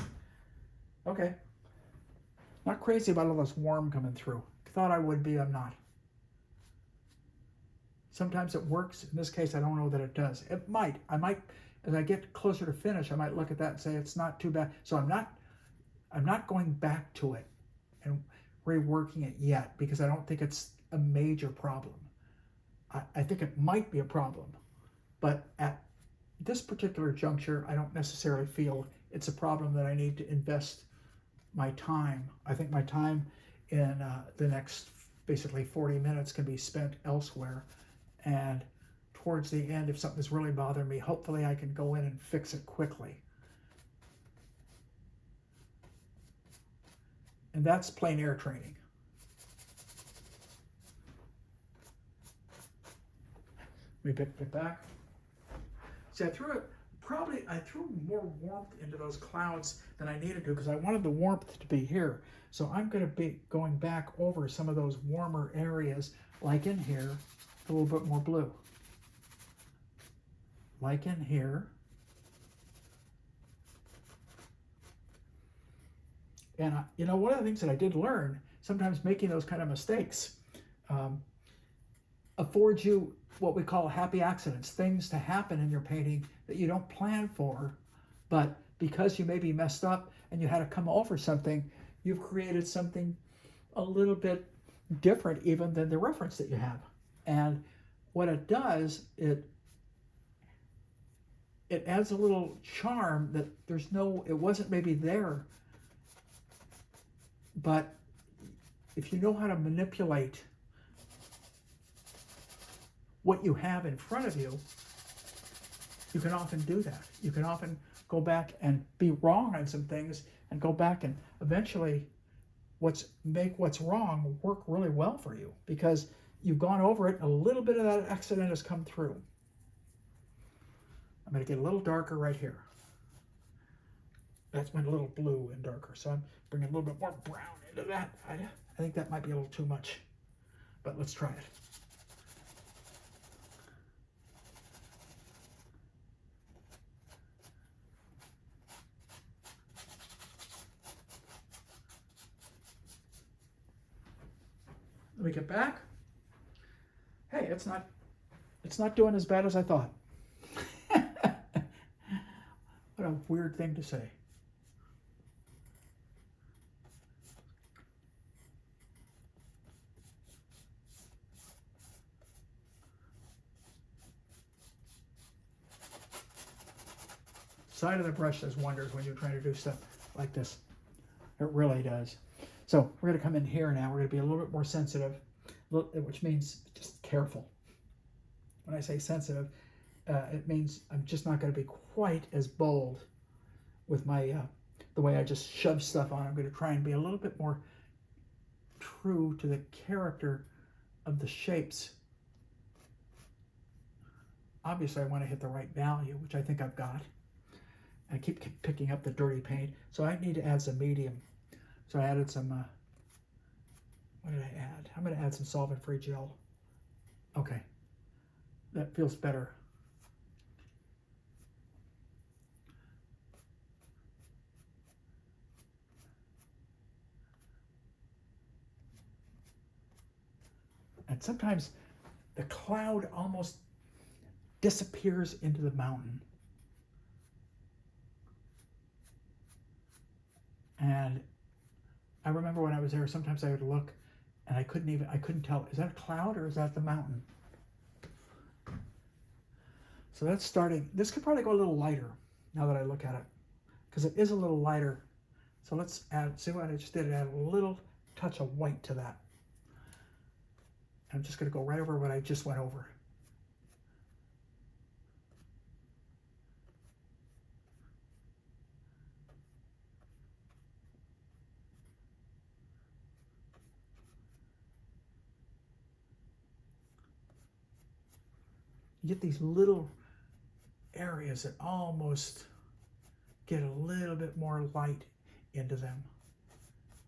Okay. Not crazy about all this warm coming through. Thought I would be, I'm not. Sometimes it works. In this case, I don't know that it does. It might. I might, as I get closer to finish, I might look at that and say it's not too bad. So I'm not going back to it and reworking it yet, because I don't think it's a major problem. I think it might be a problem, but at this particular juncture, I don't necessarily feel it's a problem that I need to invest my time. I think my time in the next basically 40 minutes can be spent elsewhere. And towards the end, if something's really bothering me, hopefully I can go in and fix it quickly. And that's plein air training. Let me pick it back. See, I threw more warmth into those clouds than I needed to, because I wanted the warmth to be here. So I'm going to be going back over some of those warmer areas, like in here, a little bit more blue. Like in here. And one of the things that I did learn, sometimes making those kind of mistakes affords you what we call happy accidents, things to happen in your painting that you don't plan for, but because you maybe messed up and you had to come over something, you've created something a little bit different even than the reference that you have. And what it does, it adds a little charm that it wasn't maybe there. But if you know how to manipulate what you have in front of you, you can often do that. You can often go back and be wrong on some things and go back and eventually make what's wrong work really well for you, because you've gone over it, a little bit of that accident has come through. I'm going to get a little darker right here. That's went a little blue and darker, so I'm bringing a little bit more brown into that. I think that might be a little too much, but let's try it. Let me get back. Hey, it's not doing as bad as I thought. What a weird thing to say. Side of the brush does wonders when you're trying to do stuff like this. It really does. So we're going to come in here now. We're going to be a little bit more sensitive, which means just careful. When I say sensitive, it means I'm just not going to be quite as bold with my the way I just shove stuff on. I'm going to try and be a little bit more true to the character of the shapes. Obviously, I want to hit the right value, which I think I've got. I keep picking up the dirty paint, so I need to add some medium. So I added some, what did I add? I'm going to add some solvent-free gel. Okay, that feels better. And sometimes the cloud almost disappears into the mountain. And I remember when I was there, sometimes I would look and I couldn't tell, is that a cloud or is that the mountain? So that's starting. This could probably go a little lighter now that I look at it, because it is a little lighter. So let's add, see what I just did, add a little touch of white to that. I'm just going to go right over what I just went over. You get these little areas that almost get a little bit more light into them.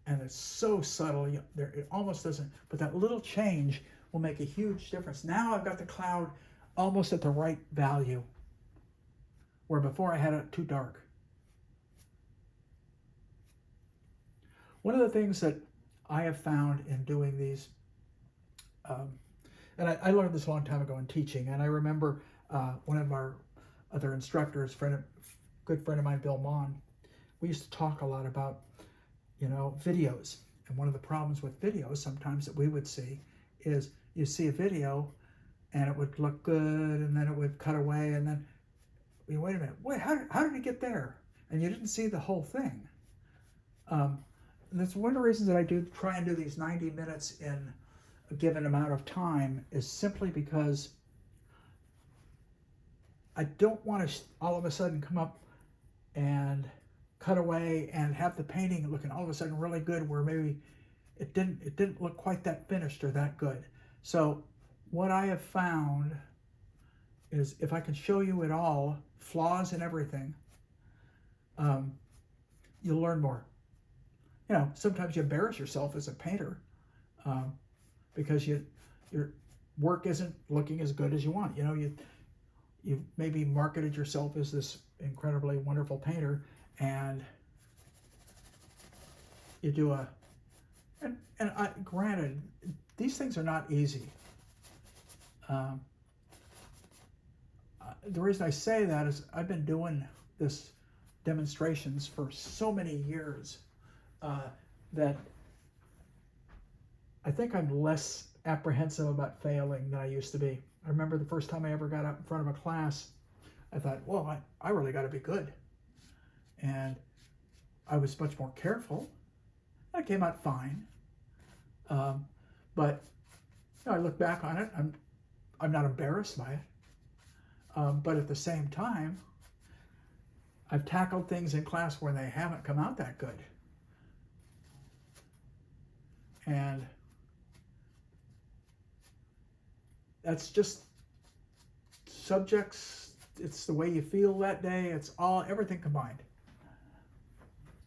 And it's so subtle, it almost doesn't, but that little change will make a huge difference. Now I've got the cloud almost at the right value, where before I had it too dark. One of the things that I have found in doing these, and I learned this a long time ago in teaching, and I remember one of our other instructors, good friend of mine, Bill Mon, we used to talk a lot about, videos. And one of the problems with videos sometimes that we would see is you see a video and it would look good, and then it would cut away, and then, wait a minute, how did it get there? And you didn't see the whole thing. And that's one of the reasons that I do try and do these 90 minutes in a given amount of time, is simply because I don't want to all of a sudden come up and cut away and have the painting looking all of a sudden really good, where maybe it didn't look quite that finished or that good. So what I have found is, if I can show you it all, flaws and everything, you'll learn more. Sometimes you embarrass yourself as a painter because your work isn't looking as good as you want. You maybe marketed yourself as this incredibly wonderful painter, and you do granted, these things are not easy. The reason I say that is I've been doing this demonstrations for so many years that I think I'm less apprehensive about failing than I used to be. I remember the first time I ever got up in front of a class, I thought, well, I really got to be good. And I was much more careful. It came out fine. But I look back on it, I'm not embarrassed by it. But at the same time, I've tackled things in class where they haven't come out that good. And that's just subjects. It's the way you feel that day. It's all, everything combined.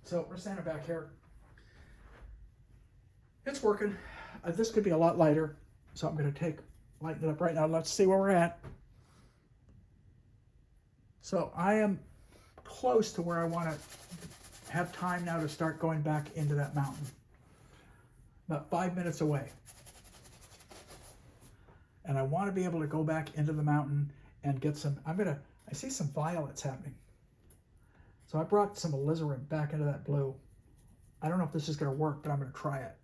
So we're standing back here. It's working. This could be a lot lighter. So I'm going to lighten it up right now. Let's see where we're at. So I am close to where I want to have time now to start going back into that mountain. About 5 minutes away. And I want to be able to go back into the mountain and get some, I see some violets happening. So I brought some alizarin back into that blue. I don't know if this is going to work, but I'm going to try it.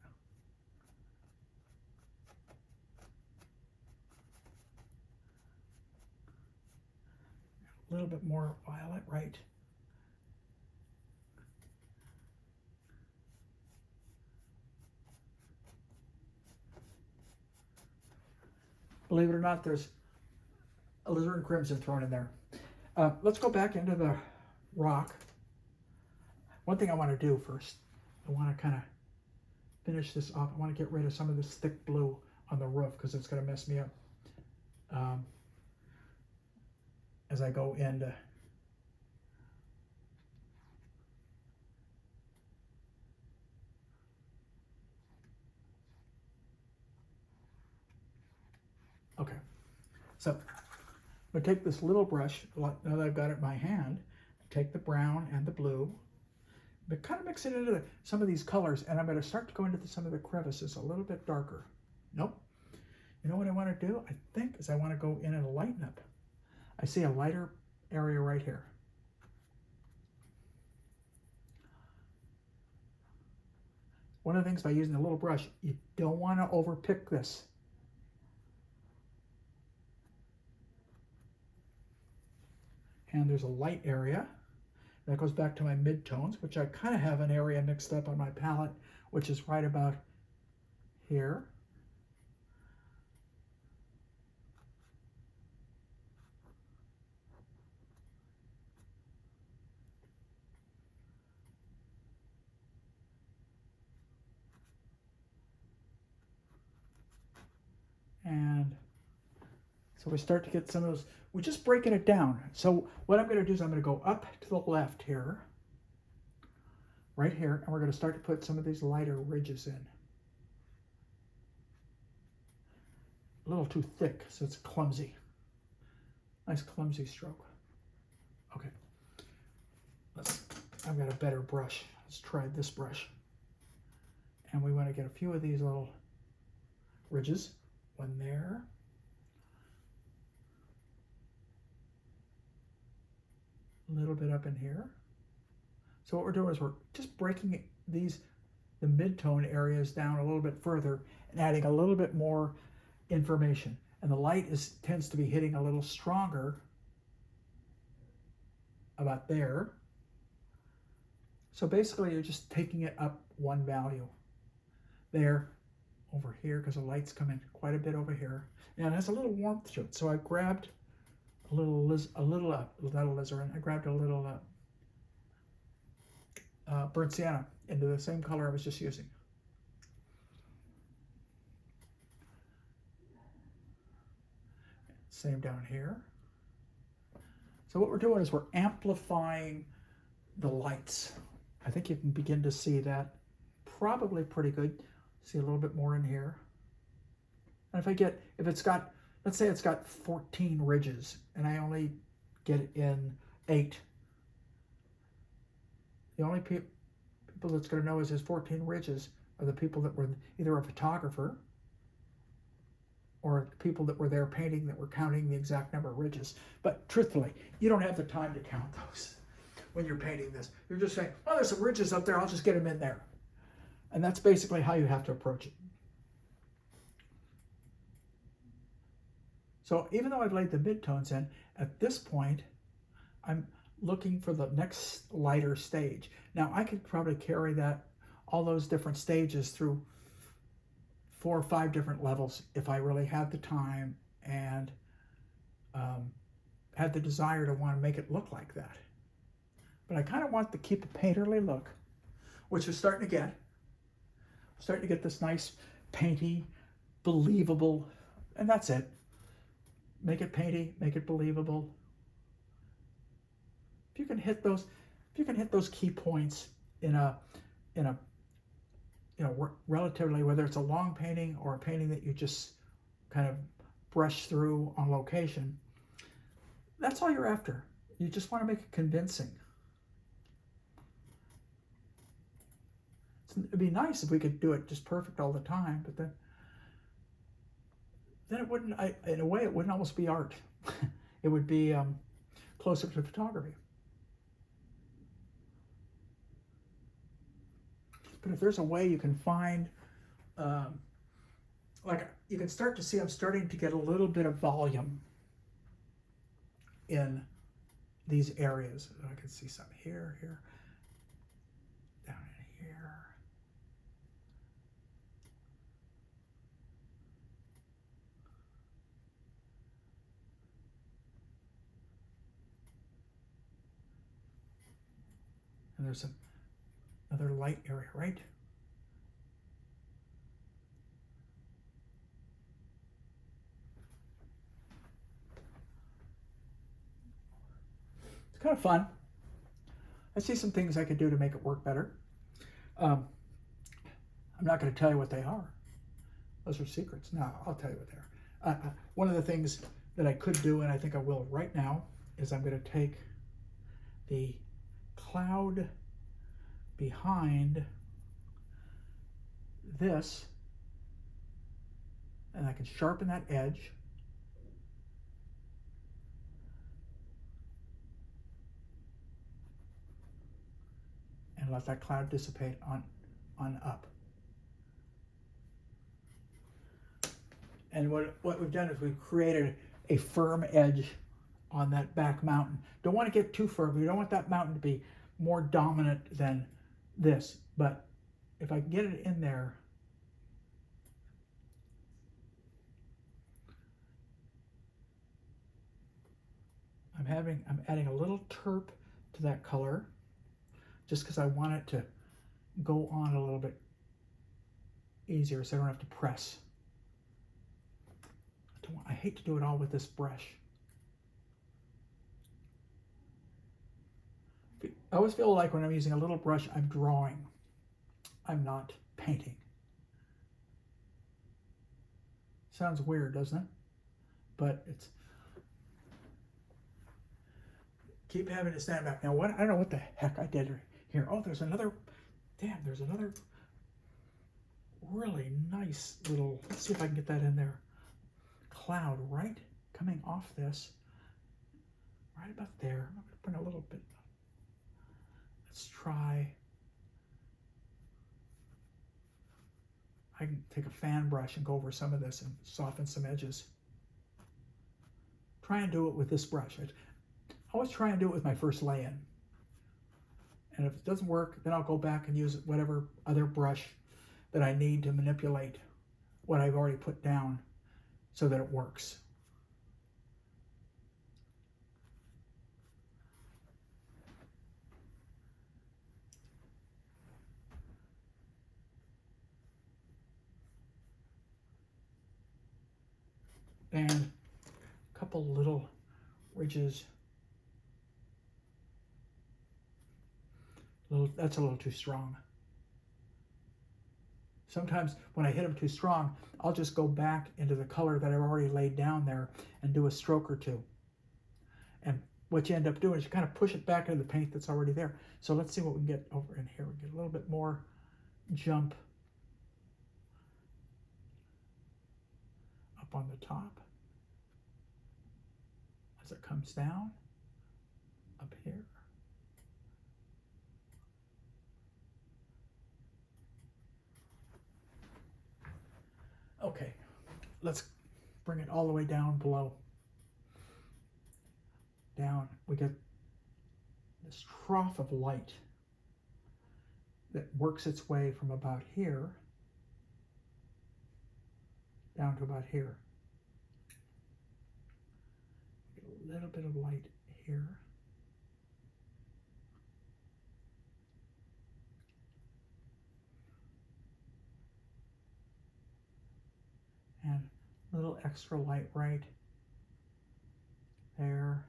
A little bit more violet, right? Believe it or not, there's alizarin crimson thrown in there. Let's go back into the rock. One thing I want to do first, I want to kind of finish this off. I want to get rid of some of this thick blue on the roof because it's going to mess me up as I go into. Okay, so I'm going to take this little brush, now that I've got it in my hand, take the brown and the blue, but kind of mix it into some of these colors, and I'm going to start to go into some of the crevices a little bit darker. Nope. You know what I want to do, I think, is I want to go in and lighten up. I see a lighter area right here. One of the things by using a little brush, you don't want to overpick this. And there's a light area. That goes back to my midtones, which I kind of have an area mixed up on my palette, which is right about here. And so we start to get some of those, we're just breaking it down. So what I'm going to do is I'm going to go up to the left here, right here, and we're going to start to put some of these lighter ridges in. A little too thick, so it's clumsy. Nice clumsy stroke. Okay, I've got a better brush. Let's try this brush. And we want to get a few of these little ridges. One there. A little bit up in here. So what we're doing is we're just breaking the mid-tone areas down a little bit further and adding a little bit more information. And the light tends to be hitting a little stronger about there. So basically you're just taking it up one value. There, over here, because the light's coming quite a bit over here. And it has a little warmth to it. So I grabbed a little, not a alizarin, I grabbed a little burnt sienna into the same color I was just using. Same down here. So what we're doing is we're amplifying the lights. I think you can begin to see that probably pretty good. See a little bit more in here. And if it's got, let's say it's got 14 ridges and I only get it in 8. The only people that's going to know is there's 14 ridges are the people that were either a photographer or people that were there painting that were counting the exact number of ridges. But truthfully, you don't have the time to count those when you're painting this. You're just saying, oh, there's some ridges up there, I'll just get them in there. And that's basically how you have to approach it. So even though I've laid the midtones in, at this point, I'm looking for the next lighter stage. Now I could probably carry all those different stages through 4 or 5 different levels if I really had the time and had the desire to want to make it look like that. But I kind of want to keep a painterly look, which we're starting to get. Starting to get this nice, painty, believable, and that's it. Make it painty, make it believable. If you can hit those key points in a relatively, whether it's a long painting or a painting that you just kind of brush through on location, that's all you're after. You just want to make it convincing. It'd be nice if we could do it just perfect all the time, but then it wouldn't, in a way, it wouldn't almost be art. It would be closer to photography. But if there's a way you can find, like you can start to see I'm starting to get a little bit of volume in these areas. I can see some here, down in here. And there's another light area, right? It's kind of fun. I see some things I could do to make it work better. I'm not going to tell you what they are. Those are secrets. No, I'll tell you what they are. One of the things that I could do, and I think I will right now, is I'm going to take the cloud behind this, and I can sharpen that edge. And let that cloud dissipate on up. And what we've done is we've created a firm edge on that back mountain. Don't want to get too firm. You don't want that mountain to be more dominant than this. But if I can get it in there, I'm adding a little terp to that color, just because I want it to go on a little bit easier so I don't have to press. I hate to do it all with this brush. I always feel like when I'm using a little brush, I'm drawing. I'm not painting. Sounds weird, doesn't it? But it's... Keep having to stand back. Now, what? I don't know what the heck I did here. Oh, there's another... Damn, there's another really nice little... Let's see if I can get that in there. Cloud right coming off this. Right about there. I'm going to bring a little bit... Let's try... I can take a fan brush and go over some of this and soften some edges. Try and do it with this brush. I always try and do it with my first lay-in. And if it doesn't work, then I'll go back and use whatever other brush that I need to manipulate what I've already put down so that it works. And a couple little ridges. That's a little too strong. Sometimes when I hit them too strong, I'll just go back into the color that I've already laid down there and do a stroke or two. And what you end up doing is you kind of push it back into the paint that's already there. So let's see what we can get over in here. We get a little bit more jump up on the top as it comes down up here. Okay, let's bring it all the way down below. Down, we get this trough of light that works its way from about here down to about here. Get a little bit of light here. little extra light right there.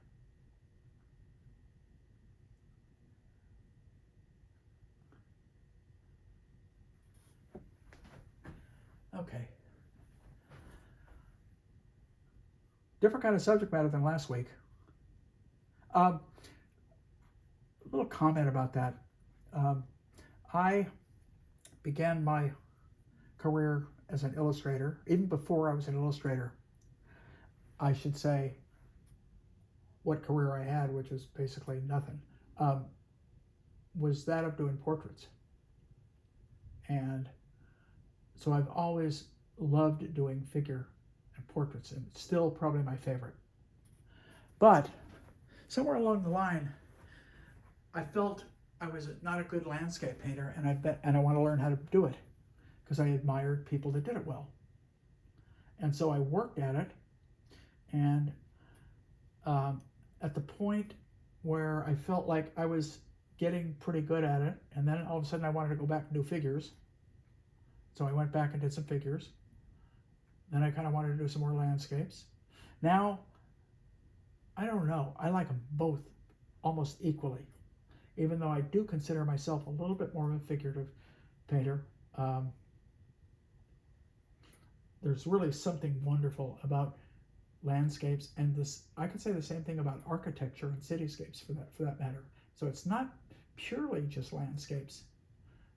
Okay. Different kind of subject matter than last week. A little comment about that. I began my career as an illustrator, even before I was an illustrator. I should say what career I had, which was basically nothing, was that of doing portraits. And so I've always loved doing figure and portraits, and it's still probably my favorite. But somewhere along the line, I felt I was not a good landscape painter, and I want to learn how to do it because I admired people that did it well. And so I worked at it, and at the point where I felt like I was getting pretty good at it, and then all of a sudden I wanted to go back and do figures. So I went back and did some figures. Then I kind of wanted to do some more landscapes. Now, I don't know. I like them both almost equally, even though I do consider myself a little bit more of a figurative painter. There's really something wonderful about landscapes, and this I could say the same thing about architecture and cityscapes for that matter. So it's not purely just landscapes,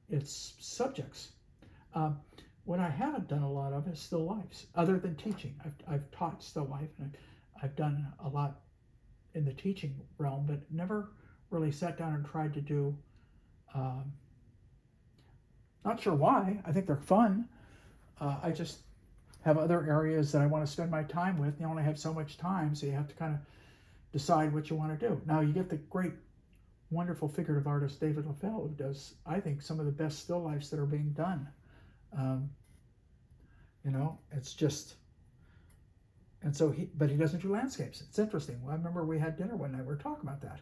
it's subjects. What I haven't done a lot of is still lifes, other than teaching. I've taught still life, and I've done a lot in the teaching realm, but never really sat down and tried to do, not sure why. I think they're fun. I just have other areas that I want to spend my time with. You only have so much time, so you have to kind of decide what you want to do. Now you get the great, wonderful figurative artist David LaFell, who does, I think, some of the best still lifes that are being done. You know, it's just, and so but he doesn't do landscapes. It's interesting. Well, I remember we had dinner one night, we were talking about that,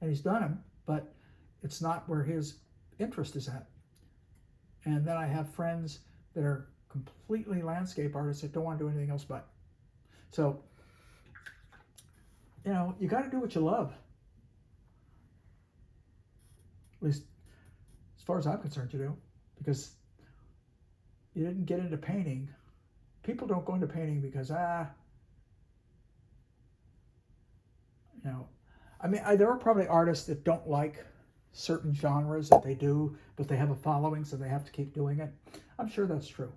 and he's done them, but it's not where his interest is at. And then I have friends that are completely landscape artists that don't want to do anything else but. So, you know, you got to do what you love. At least as far as I'm concerned, you do, because you didn't get into painting. People don't go into painting because, you know, I mean, there are probably artists that don't like certain genres that they do, but they have a following, so they have to keep doing it. I'm sure that's true.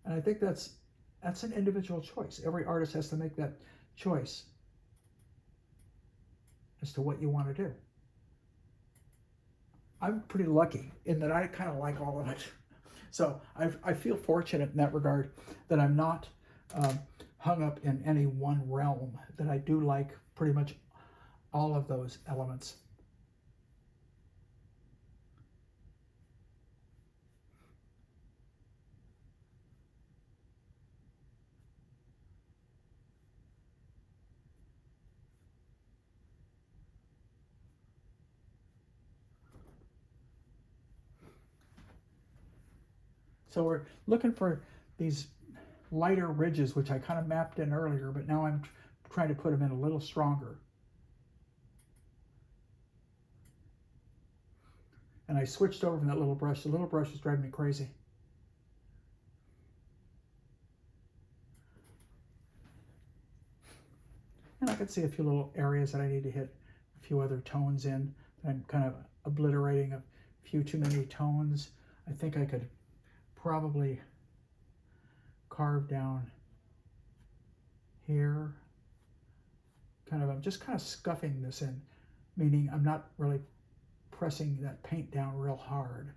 And I think that's an individual choice. Every artist has to make that choice as to what you want to do. I'm pretty lucky in that I kind of like all of it. So I feel fortunate in that regard that I'm not hung up in any one realm, that I do like pretty much all of those elements. So we're looking for these lighter ridges, which I kind of mapped in earlier, but now I'm trying to put them in a little stronger. And I switched over from that little brush. The little brush is driving me crazy. And I can see a few little areas that I need to hit a few other tones in. I'm kind of obliterating a few too many tones. I think I could probably carve down here. I'm just kind of scuffing this in, meaning I'm not really pressing that paint down real hard.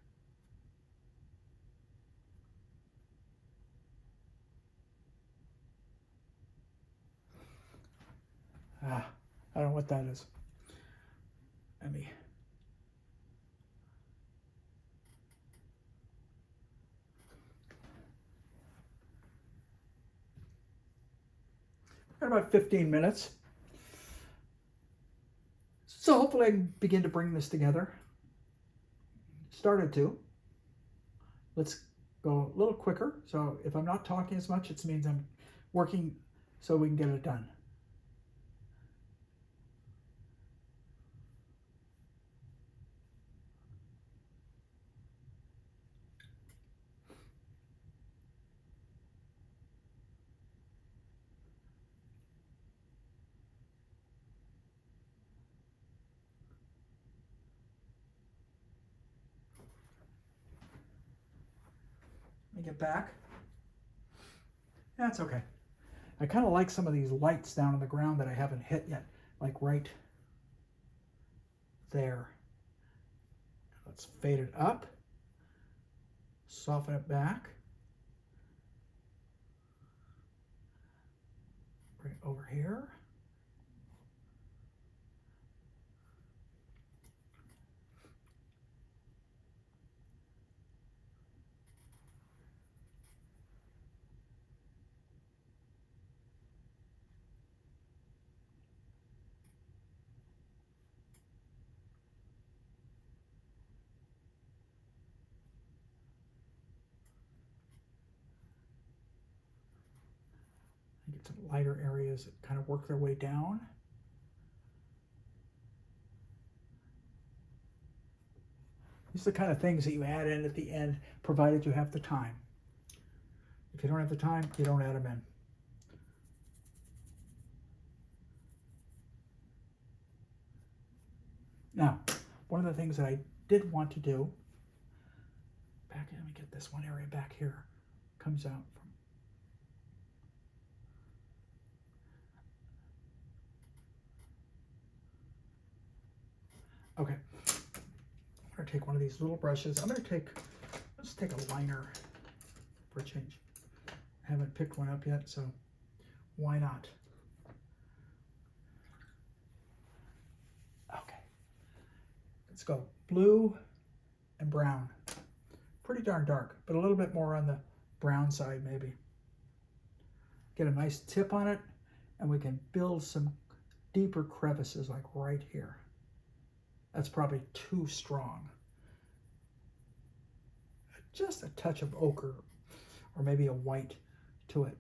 I don't know what that is. Let me. Got about 15 minutes. So hopefully I can begin to bring this together. Started to. Let's go a little quicker. So if I'm not talking as much, it means I'm working so we can get it done. Let me get back. That's okay. I kind of like some of these lights down on the ground that I haven't hit yet, like right there. Let's fade it up, soften it back, bring it over here. Get some lighter areas that kind of work their way down. These are the kind of things that you add in at the end, provided you have the time. If you don't have the time, you don't add them in. Now, one of the things that I did want to do, let me get this one area back here, comes out from. Okay, I'm going to take one of these little brushes. Let's take a liner for a change. I haven't picked one up yet, so why not? Okay, let's go blue and brown. Pretty darn dark, but a little bit more on the brown side maybe. Get a nice tip on it, and we can build some deeper crevices like right here. That's probably too strong. Just a touch of ochre or maybe a white to it.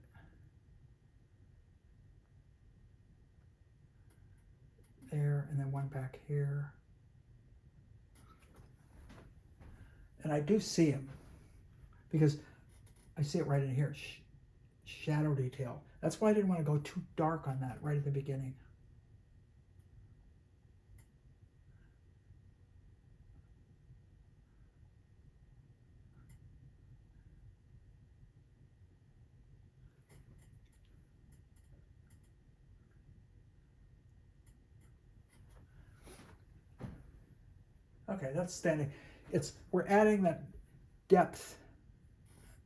There, and then one back here. And I do see him because I see it right in here, shadow detail. That's why I didn't want to go too dark on that right at the beginning. Okay, that's standing. We're adding that depth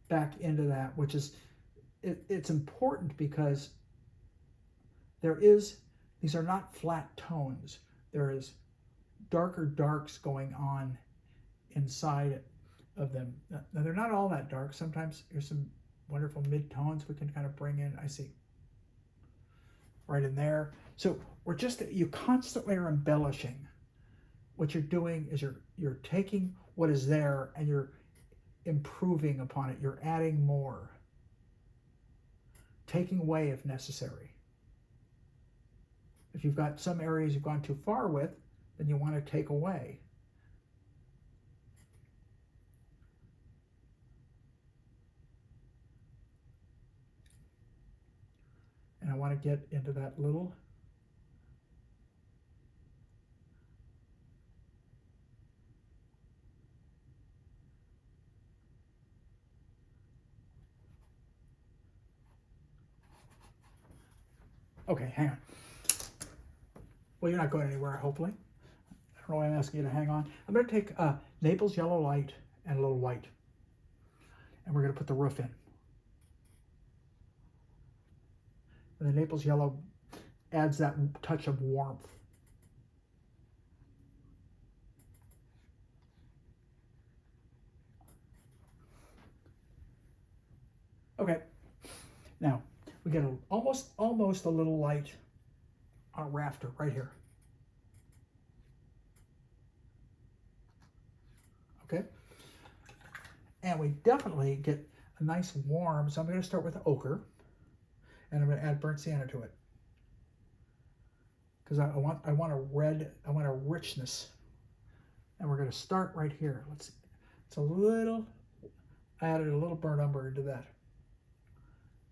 back into that, which is it's important because these are not flat tones. There is darker darks going on inside of them. Now they're not all that dark. Sometimes there's some wonderful mid-tones we can kind of bring in. I see right in there. So you constantly are embellishing. What you're doing is you're taking what is there and you're improving upon it. You're adding more, taking away if necessary. If you've got some areas you've gone too far with, then you want to take away. And I want to get into that little okay, hang on. Well, you're not going anywhere, hopefully. I don't know why I'm asking you to hang on. I'm going to take Naples yellow light and a little white. And we're going to put the roof in. And the Naples yellow adds that touch of warmth. Okay, now we get almost a little light on a rafter right here. Okay, And we definitely get a nice warm, so I'm going to start with ochre, and I'm going to add burnt sienna to it. Because I want a richness. And we're going to start right here. It's a little, I added a little burnt umber into that.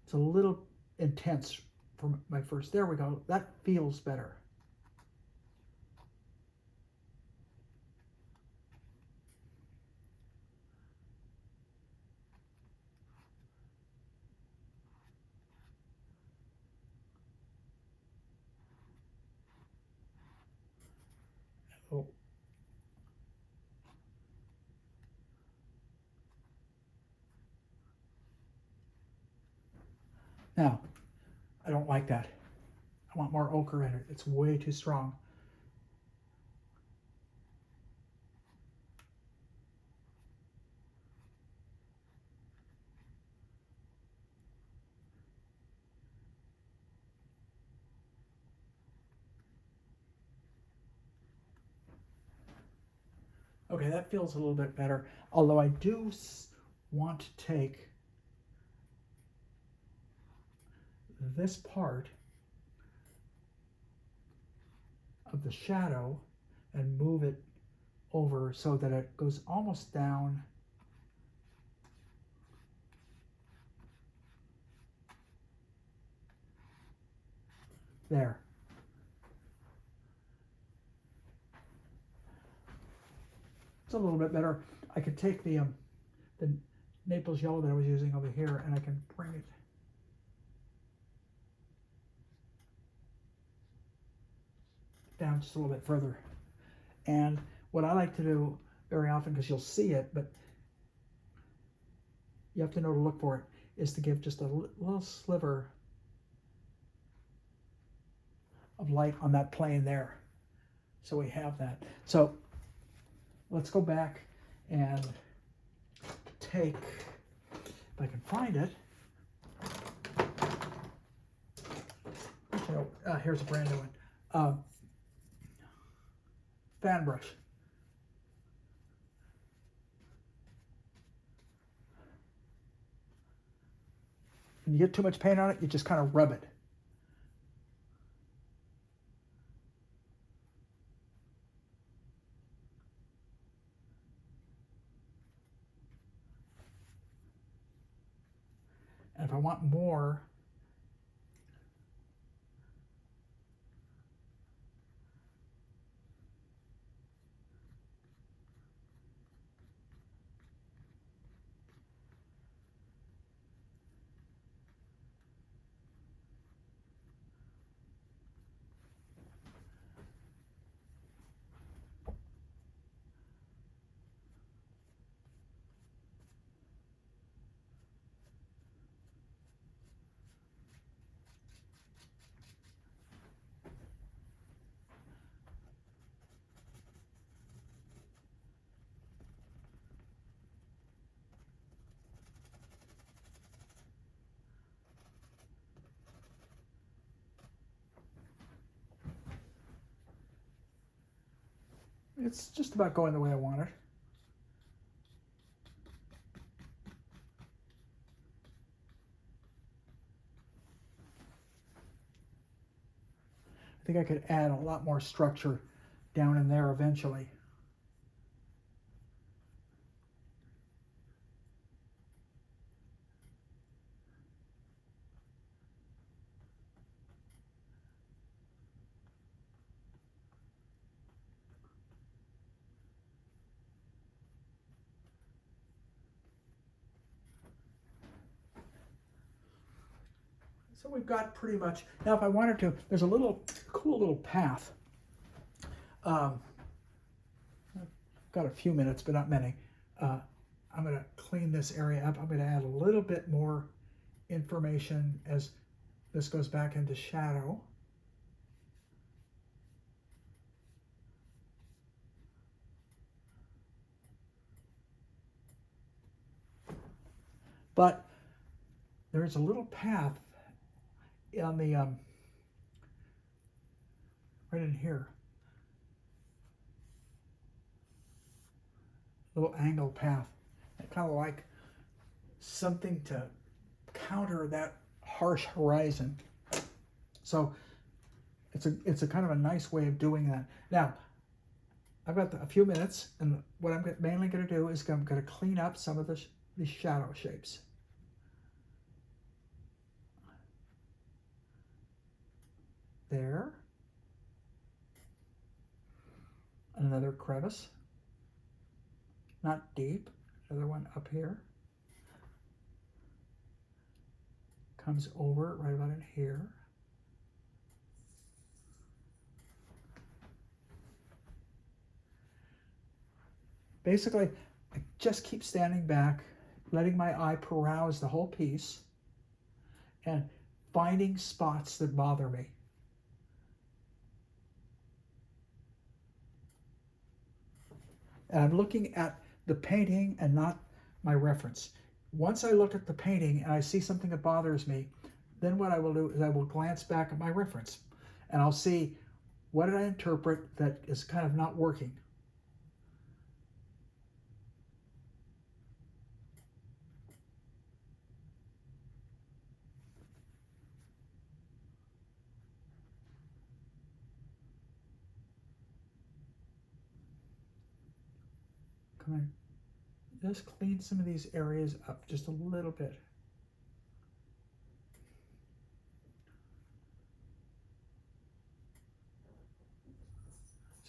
It's a little intense for my first. There we go. That feels better. Oh. Now, I don't like that. I want more ochre in it. It's way too strong. Okay, that feels a little bit better. Although I do want to take this part of the shadow and move it over so that it goes almost down there. It's a little bit better. I could take the Naples yellow that I was using over here, and I can bring it down just a little bit further. And what I like to do very often, because you'll see it, but you have to know to look for it, is to give just a little sliver of light on that plane there. So we have that. So let's go back and take, if I can find it, here's a brand new one, fan brush. When you get too much paint on it, you just kind of rub it. And if I want more, it's just about going the way I want it. I think I could add a lot more structure down in there eventually. So we've got pretty much, now if I wanted to, there's a little cool little path. I've got a few minutes, but not many. I'm going to clean this area up. I'm going to add a little bit more information as this goes back into shadow. But there's a little path on the right in here, little angle path, I kind of like something to counter that harsh horizon. So it's a kind of a nice way of doing that. Now, I've got a few minutes, and what I'm mainly going to do is I'm going to clean up some of these shadow shapes. There. Another crevice. Not deep. Another one up here. Comes over right about in here. Basically, I just keep standing back, letting my eye peruse the whole piece, and finding spots that bother me. And I'm looking at the painting and not my reference. Once I look at the painting and I see something that bothers me, then what I will do is I will glance back at my reference, and I'll see what did I interpret that is kind of not working. Come on. Just clean some of these areas up just a little bit.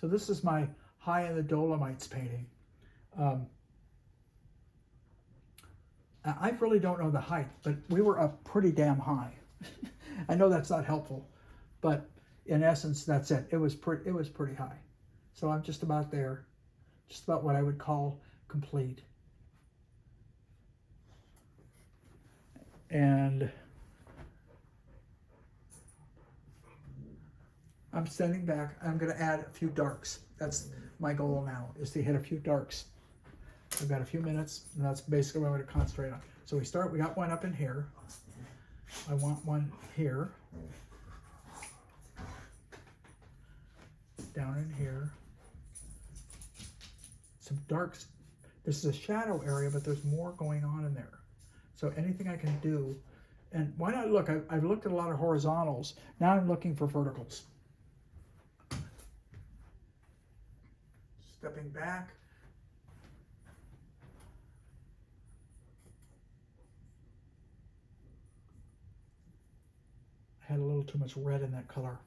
So this is my High in the Dolomites painting. I really don't know the height, but we were up pretty damn high. I know that's not helpful, but in essence, that's it. It was pretty high. So I'm just about there, just about what I would call complete. And I'm standing back. I'm going to add a few darks. That's my goal now, is to hit a few darks. I've got a few minutes, and that's basically what I'm going to concentrate on. So we got one up in here. I want one here. Down in here. Some darks. This is a shadow area, but there's more going on in there. So anything I can do, and why not look? I've looked at a lot of horizontals. Now I'm looking for verticals. Stepping back. I had a little too much red in that color.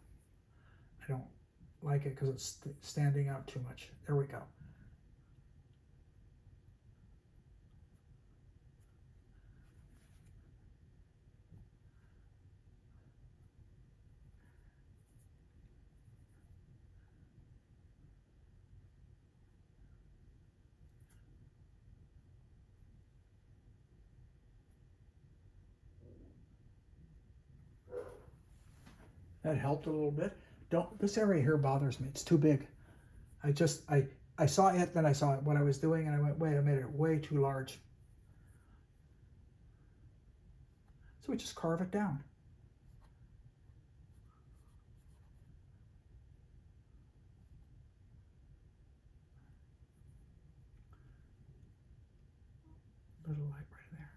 I don't like it because it's standing out too much. There we go. That helped a little bit. This area here bothers me. It's too big. I saw it, then I saw what I was doing, and I went, wait, I made it way too large. So we just carve it down. Little light right there.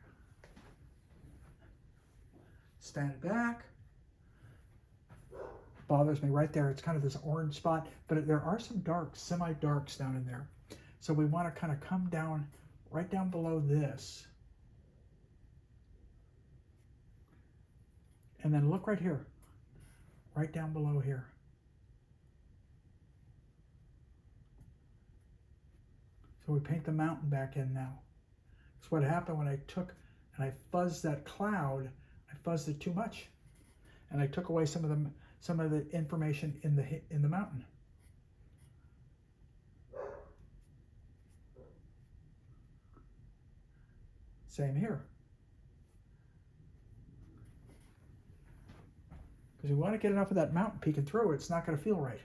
Stand back. Bothers me right there. It's kind of this orange spot, but there are some darks, semi-darks down in there. So we want to kind of come down right down below this. And then look right here, right down below here. So we paint the mountain back in now. That's what happened when I took and I fuzzed that cloud. I fuzzed it too much, and I took away some of the information in the mountain. Same here. Because we want to get enough of that mountain peeking through, it's not going to feel right.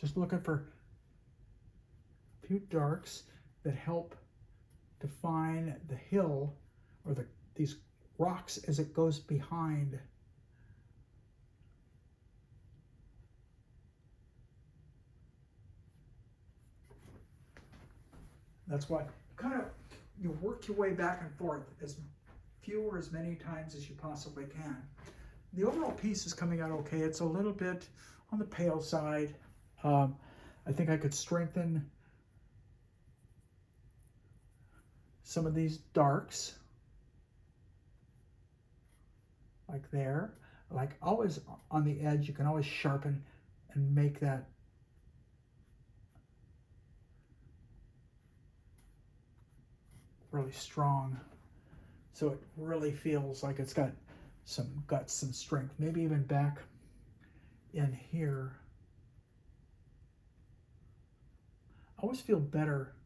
Just looking for a few darks that help define the hill or these rocks as it goes behind. That's why you work your way back and forth as few or as many times as you possibly can. The overall piece is coming out okay. It's a little bit on the pale side. I think I could strengthen some of these darks, like there. Like always on the edge, you can always sharpen and make that really strong, so it really feels like it's got some guts, some strength. Maybe even back in here. I always feel better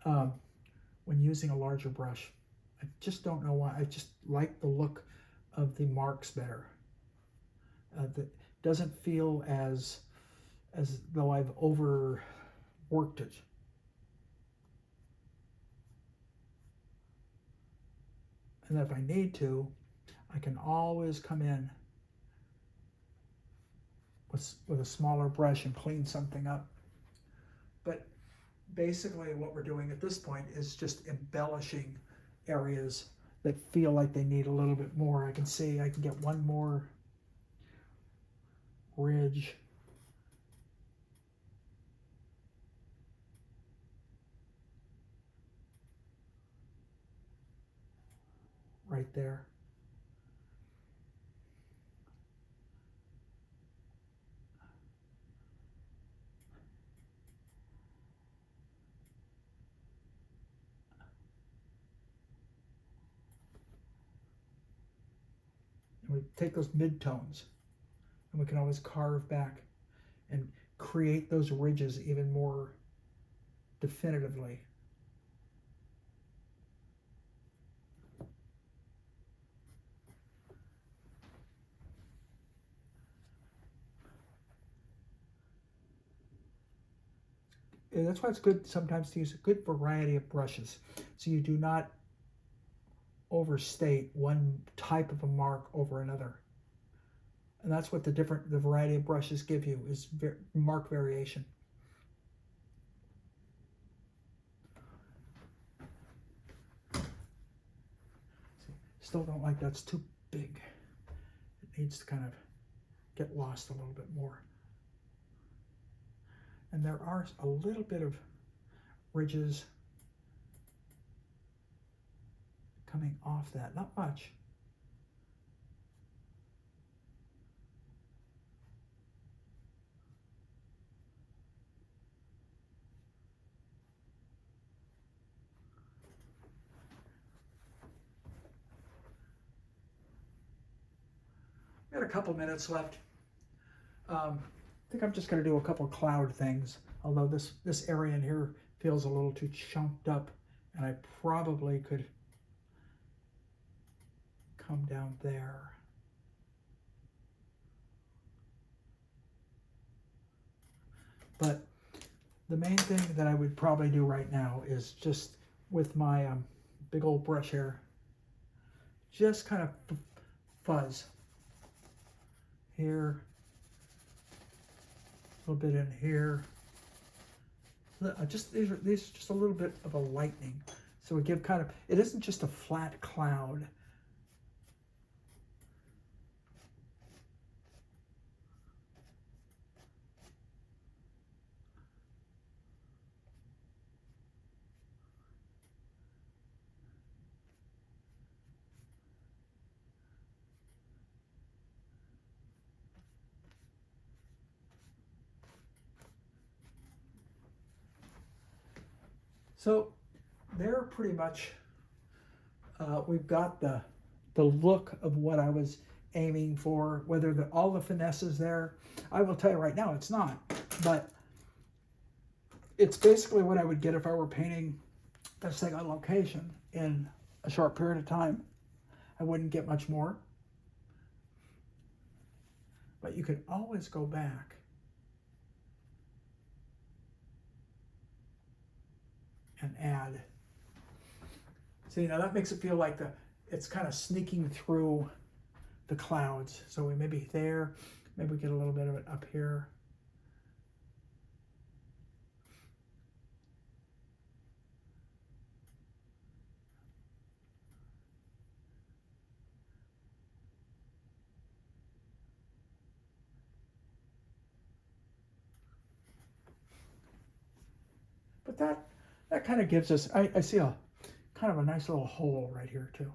when using a larger brush. I just don't know why. I just like the look of the marks better. That doesn't feel as though I've overworked it. And if I need to, I can always come in with a smaller brush and clean something up. But basically what we're doing at this point is just embellishing areas that feel like they need a little bit more. I can see I can get one more ridge. Right there. And we take those midtones and we can always carve back and create those ridges even more definitively. And that's why it's good sometimes to use a good variety of brushes, so you do not overstate one type of a mark over another. And that's what the variety of brushes give you, is mark variation. Still don't like that's too big. It needs to kind of get lost a little bit more. And there are a little bit of ridges coming off that, not much. We got a couple minutes left. I think I'm just going to do a couple cloud things, although this area in here feels a little too chunked up, and I probably could come down there. But the main thing that I would probably do right now is just with my big old brush here, just kind of fuzz here, a little bit in here. These are just a little bit of a lightening, so we give kind of, it isn't just a flat cloud. So they're pretty much, we've got the look of what I was aiming for, whether all the finesse is there. I will tell you right now, it's not, but it's basically what I would get if I were painting this thing on location in a short period of time. I wouldn't get much more, but you could always go back and add. See, now that makes it feel like it's kind of sneaking through the clouds. So we maybe there, maybe we get a little bit of it up here. But that kind of gives us, I see a kind of a nice little hole right here too.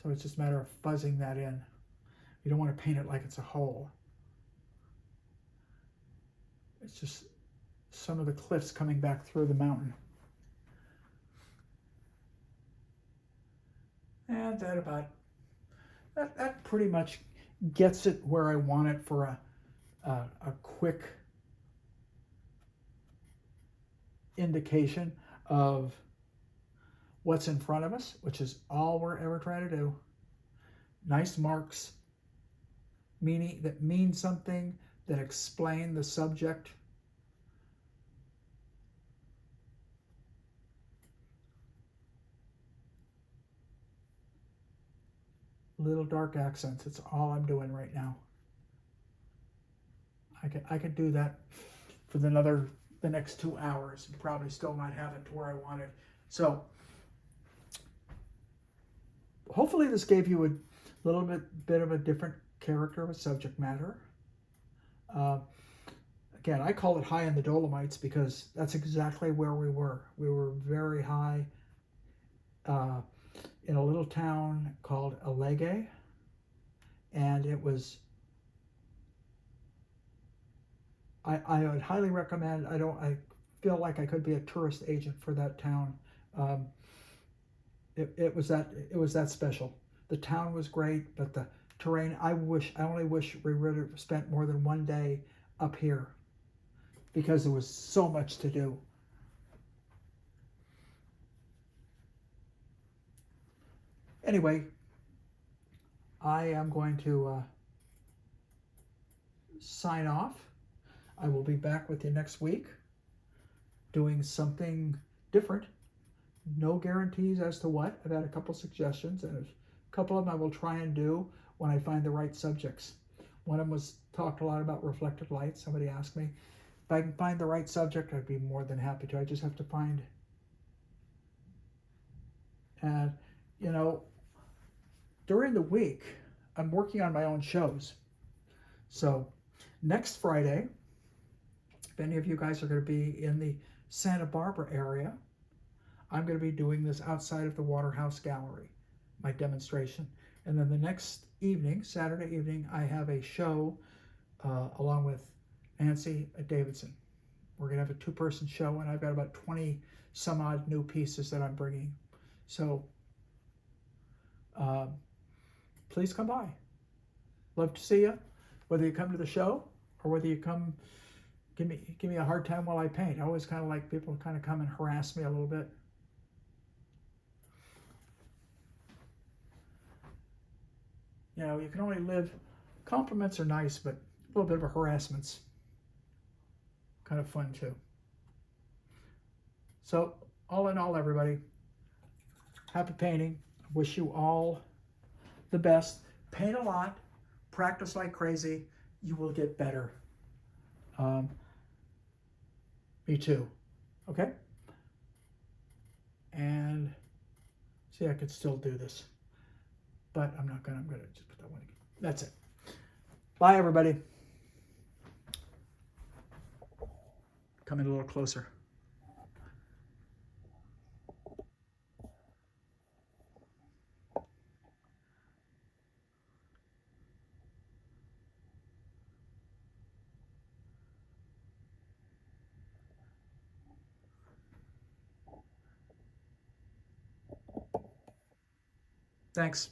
So it's just a matter of fuzzing that in. You don't want to paint it like it's a hole. It's just some of the cliffs coming back through the mountain. And that pretty much gets it where I want it for a quick indication of what's in front of us, which is all we're ever trying to do. Nice marks, that mean something, that explain the subject. Little dark accents, it's all I'm doing right now. I could do that for the next 2 hours and probably still not have it to where I want it. So hopefully this gave you a little bit of a different character of a subject matter. Again, I call it high in the Dolomites because that's exactly where we were. We were very high in a little town called Alege, and it was, I would highly recommend. I feel like I could be a tourist agent for that town. It was that special. The town was great, but the terrain, I only wish we would have spent more than one day up here because there was so much to do. Anyway, I am going to sign off. I will be back with you next week doing something different. No guarantees as to what. I've had a couple suggestions, and a couple of them I will try and do when I find the right subjects. One of them was talked a lot about reflected light. Somebody asked me if I can find the right subject. I'd be more than happy to. I just have to find. And during the week, I'm working on my own shows. So next Friday, if any of you guys are going to be in the Santa Barbara area, I'm going to be doing this outside of the Waterhouse Gallery, my demonstration. And then the next evening, Saturday evening, I have a show along with Nancy Davidson. We're going to have a 2-person show, and I've got about 20 some odd new pieces that I'm bringing. So please come by. Love to see you, whether you come to the show or whether you come give me a hard time while I paint. I always kind of like people to kind of come and harass me a little bit. You can only live, compliments are nice, but a little bit of a harassment's kind of fun too. So all in all, everybody, happy painting. I wish you all the best. Paint a lot, practice like crazy. You will get better. Me too. Okay? And see, I could still do this, but I'm not gonna. I'm gonna just put that one again. That's it. Bye, everybody. Come in a little closer. Thanks.